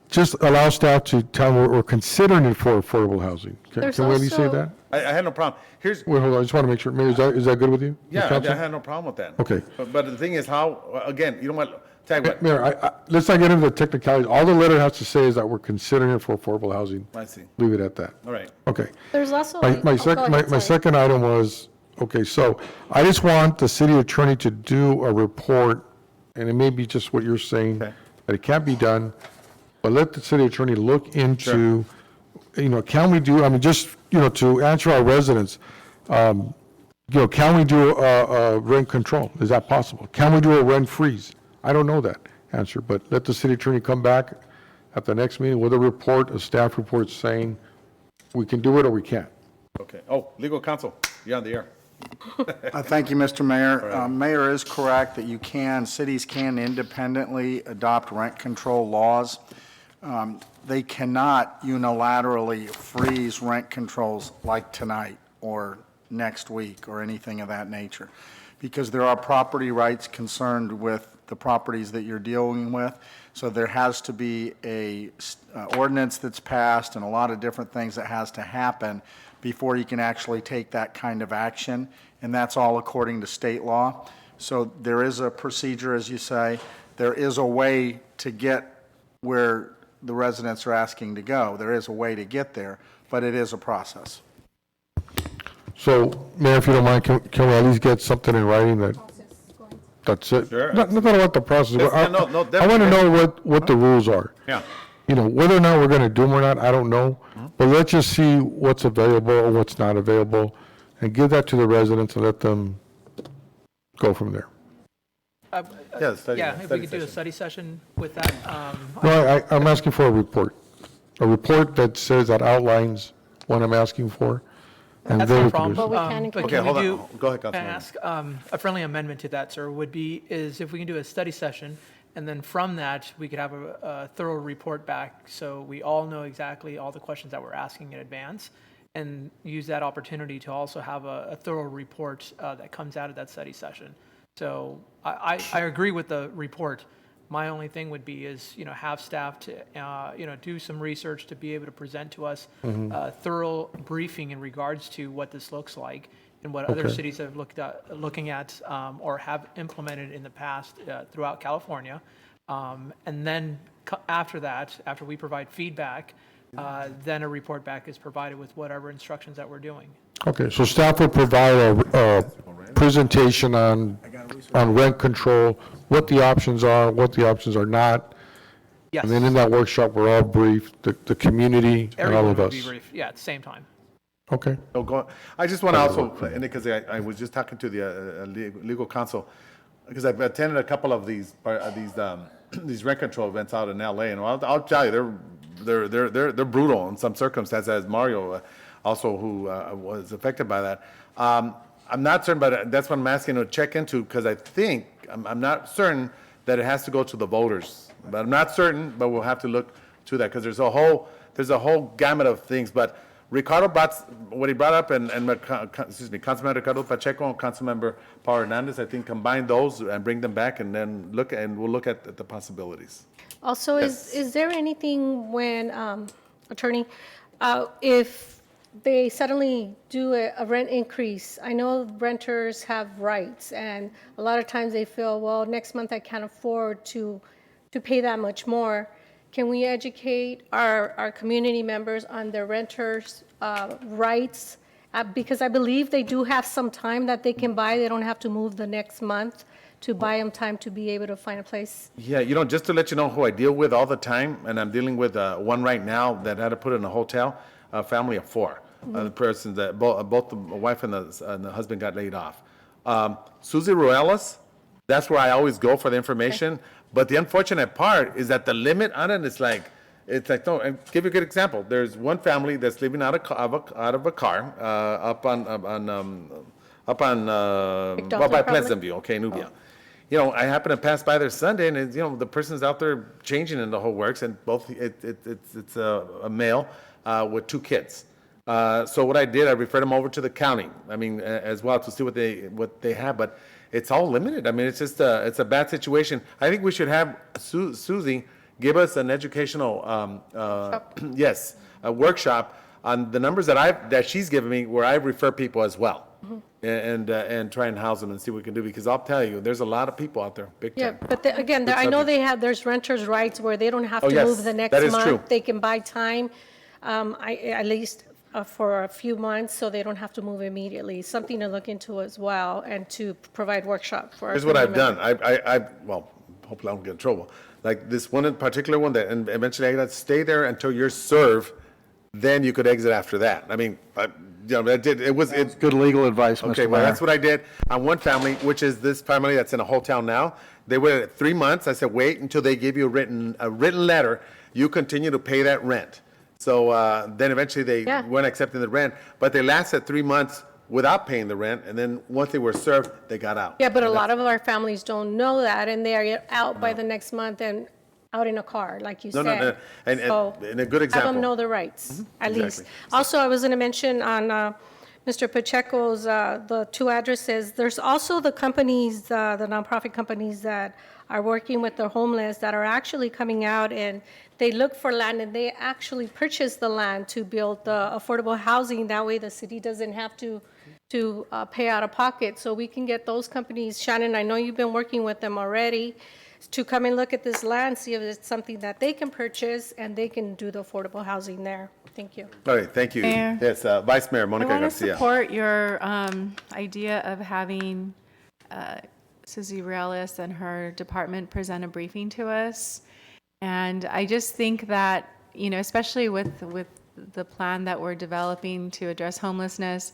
just allow staff to tell them we're considering it for affordable housing. Can we at least say that? I had no problem. Wait, hold on. I just want to make sure. Mayor, is that good with you? Yeah, I had no problem with that. Okay. But the thing is again, you know what? Mayor, let's not get into the technicalities. All the letter has to say is that we're considering it for affordable housing. I see. Leave it at that. All right. Okay. There's also. My second item was, okay, so I just want the city attorney to do a report, and it may be just what you're saying, that it can't be done, but let the city attorney look into, can we do, just, to answer our residents, can we do a rent control? Is that possible? Can we do a rent freeze? I don't know that answer, but let the city attorney come back at the next meeting with a staff report saying we can do it or we can't. Okay. Oh, legal counsel, you're on the air. Thank you, Mr. Mayor. Mayor is correct that cities can independently adopt rent control laws. They cannot unilaterally freeze rent controls like tonight or next week or anything of that nature, because there are property rights concerned with the properties that you're dealing with. So there has to be a ordinance that's passed and a lot of different things that has to happen before you can actually take that kind of action, and that's all according to state law. So there is a procedure, as you say. There is a way to get where the residents are asking to go. There is a way to get there, but it is a process. So, Mayor, if you don't mind, can we at least get something in writing that's it? Sure. Not about the process, but I want to know what the rules are. Yeah. whether or not we're going to do them or not, I don't know. But let's just see what's available or what's not available and give that to the residents and let them go from there. Yeah, if we could do a study session with that. No, I'm asking for a report that says, that outlines what I'm asking for. And That's then no we can problem. do it. But we can include- Okay, hold on. Go ahead, Can I Councilman. ask a friendly amendment to that, sir, is if we can do a study session, and then from that, we could have a thorough report back, so we all know exactly all the questions that we're asking in advance, and use that opportunity to also have a thorough report that comes out of that study session. So I agree with the report. My only thing would be is, have staff to, do some research to be able to present to us a thorough briefing in regards to what this looks like and what other Okay. cities have looking at or have implemented in the past throughout California. And then after that, after we provide feedback, then a report back is provided with whatever instructions that we're doing. Okay, so staff will provide a presentation on rent control, what the options are, what the options are not. Yes. And then in that workshop, we're all briefed, the community and all Everyone of will us. be briefed, yeah, at the same time. Okay. I just want to also, and because I was just talking to the legal counsel, because I've attended a couple of these rent control events out in LA, and I'll tell you, they're brutal in some circumstances, as Mario also, who was affected by that. I'm not certain, but that's what I'm asking to check into, because I think, I'm not certain that it has to go to the voters. But I'm not certain, but we'll have to look to that, because there's a whole gamut of things. But Ricardo what he brought up, and Councilmember Ricardo Pacheco and Councilmember Paul Hernandez, I think combine those and bring them back, and then we'll look at the possibilities. Also, is there anything when, Attorney, if they suddenly do a rent increase? I know renters have rights, and a lot of times they feel, well, next month I can't afford to pay that much more. Can we educate our community members on their renters' rights? Because I believe they do have some time that they can buy. They don't have to move the next month to buy them time to be able to find a place. Yeah, just to let you know who I deal with all the time, and I'm dealing with one right now that had to put in a hotel, a family of 4. The person that both the wife and the husband got laid off. Susie Ruelas, that's where I always go for the information. Okay. But the unfortunate part is that the limit on it is like, no. And give you a good example. There's one family that's living out of a car up on by Pleasantview, okay, Nubia. I happen to pass by there Sunday, and the person's out there changing in the whole works, and it's a male with 2 kids. So what I did, I referred them over to the county. As well, to see what they have, but it's all limited. It's just it's a bad situation. I think we should have Susie give us an educational, a workshop on the numbers that she's given me, where I refer people as well, and try and house them and see what we can do. Because I'll tell you, there's a lot of people out there, big time. Yeah, but again, I know there's renters' rights where they don't have to yes, move the next that is month. true. They can buy time, at least for a few months, so they don't have to move immediately. Something to look into as well, and to provide workshop for. Here's what I've done. Well, hopefully I don't get in trouble. Like this one in particular one that, and eventually I got to stay there until you're served, then you could exit after that. I did. It's good legal advice, Mr. Okay, well, Mayor. that's what I did on one family, which is this family that's in a hotel now. They waited at 3 months. I said, wait until they give you a written letter. You continue to pay that rent. So then eventually they weren't accepting the rent, but they lasted 3 months without paying the rent, and then once they were served, they got out. Yeah, but a lot of our families don't know that, and they are out by the next month and out in a car, like you said. No. And a good example. Have them know their rights, at Exactly. least. Also, I was going to mention on Mr. Pacheco's, the 2 addresses, there's also the companies, the nonprofit companies that are working with the homeless that are actually coming out, and they look for land, and they actually purchase the land to build the affordable housing. That way the city doesn't have to pay out of pocket. So we can get those companies. Shannon, I know you've been working with them already, to come and look at this land, see if it's something that they can purchase, and they can do the affordable housing there. Thank you. All right, thank you. Mayor. Yes, Vice Mayor Monica I want to Garcia. support your idea of having Susie Reales and her department present a briefing to us. And I just think that, especially with the plan that we're developing to address homelessness,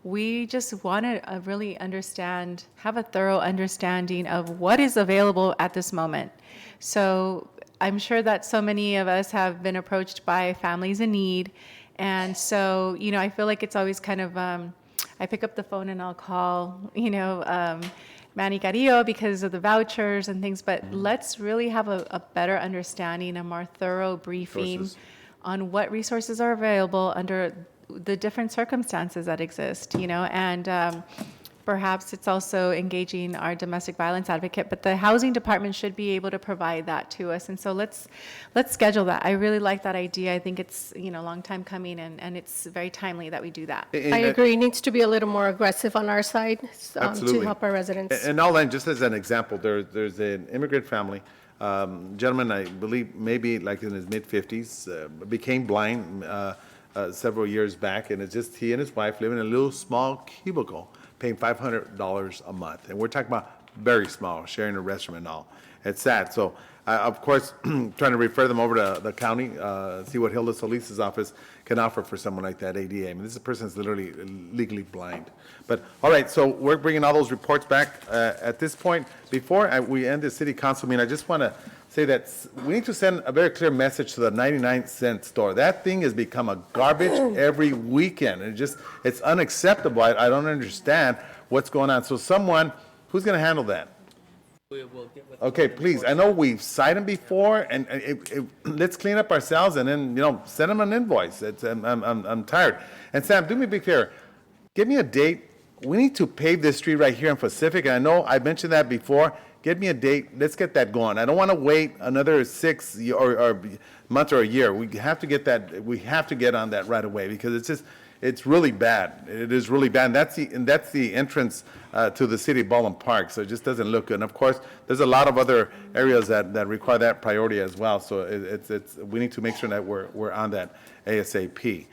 we just want to really have a thorough understanding of what is available at this moment. So I'm sure that so many of us have been approached by families in need. And so, I feel like it's always kind of, I pick up the phone and I'll call, Manny Carrillo because of the vouchers and things, but let's really have a better understanding, a more thorough briefing on what resources are available under the different circumstances that exist, and perhaps it's also engaging our domestic violence advocate, but the housing department should be able to provide that to us. And so let's schedule that. I really like that idea. I think it's, a long time coming, and it's very timely that we do that. I agree. It needs to be a little more aggressive on our side to Absolutely. help our residents. And all that, just as an example, there's an immigrant family, gentleman, I believe maybe like in his mid-50s, became blind several years back, and it's just he and his wife live in a little small cubicle, paying $500 a month. And we're talking about very small, sharing a restroom and all. It's sad. So, of course, trying to refer them over to the county, see what Hilda Solis's office can offer for someone like that, ADA. I mean, this person is literally legally blind. But, all right, so we're bringing all those reports back. At this point, before we end the city council meeting, I just want to say that we need to send a very clear message to the 99-cent store. That thing has become a garbage every weekend. It's unacceptable. I don't understand what's going on. So someone, who's going to handle that? Okay, please. I know we've cited them before, and let's clean up ourselves and then, send them an invoice. I'm tired. And Sam, do me a big favor. Give me a date. We need to pave this street right here in Pacific. And I know I mentioned that before. Get me a date. Let's get that going. I don't want to wait another 6 or months or a year. We have to get that. We have to get on that right away because it's really bad. It is really bad. And that's the entrance to the city of Baldwin Park. So it just doesn't look good. And of course, there's a lot of other areas that require that priority as well. So we need to make sure that we're on that ASAP.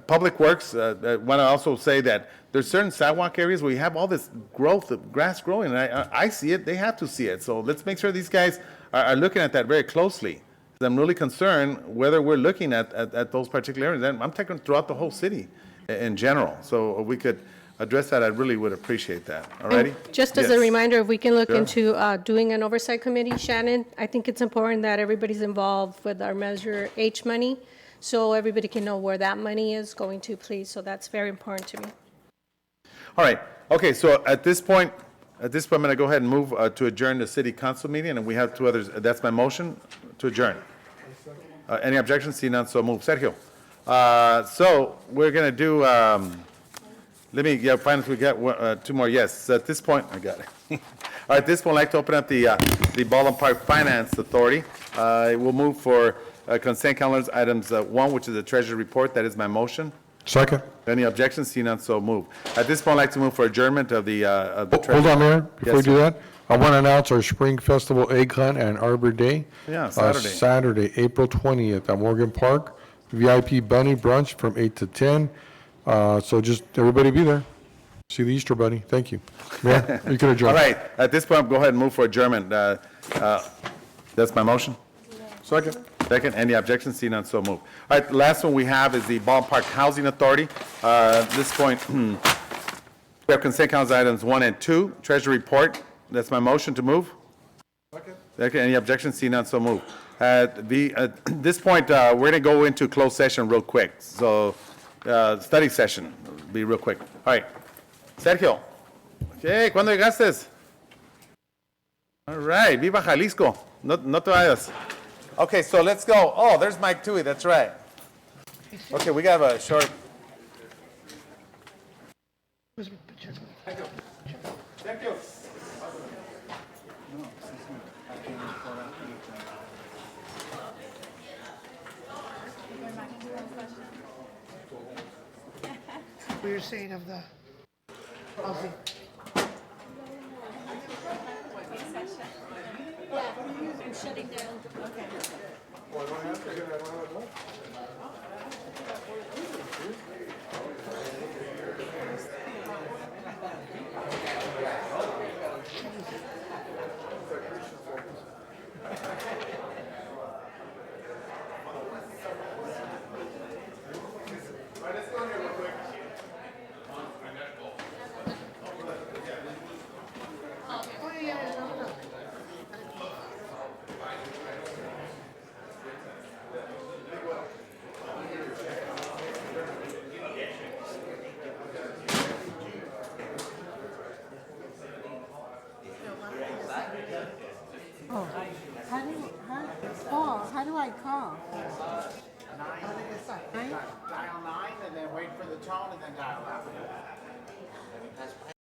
Public Works, I want to also say that there's certain sidewalk areas where you have all this growth of grass growing, and I see it, they have to see it. So let's make sure these guys are looking at that very closely. I'm really concerned whether we're looking at those particular areas. And I'm taking throughout the whole city in general. So if we could address that, I really would appreciate that. All righty? Just as a reminder, if we can look Sure. into doing an oversight committee, Shannon, I think it's important that everybody's involved with our Measure H money, so everybody can know where that money is going to, please. So that's very important to me. All right. Okay, so at this point, I'm going to go ahead and move to adjourn the city council meeting, and we have two others. That's my motion to adjourn. Any objections? See none, so move. Sergio. So we're going to do, find if we get two more. Yes, at this point, I got it. All right, at this point, I'd like to open up the Baldwin Park Finance Authority. We'll move for consent calendars, items 1, which is the treasury report. That is my motion. Second. Any objections? See none, so move. At this point, I'd like to move for adjournment of the treasury. Hold on, Mayor, before we Yes, do sir. that, I want to announce our Spring Festival Egg Hunt and Arbor Day. Yeah, Saturday. Saturday, April 20th at Morgan Park. VIP Bunny Brunch from 8 to 10. So just everybody be there. See the Easter Bunny. Thank you. Mayor, you can adjourn. All right, at this point, go ahead and move for adjournment. That's my motion. Second. Second, any objections? See none, so move. All right, the last one we have is the Baldwin Park Housing Authority. At this point, we have consent calendar items 1 and 2, treasury report. That's my motion to move. Second, any objections? See none, so move. At this point, we're going to go into closed session real quick. So, study session, be real quick. All right, Sergio. Okay, ¿cuándo llegaste? All right, viva Jalisco. No te vayas. Okay, so let's go. Oh, there's Mike Tui, that's right. Okay, we got a short. Thank you. We were saying of the housing. I'm shutting down. Okay. Wait for the tone and then dial out.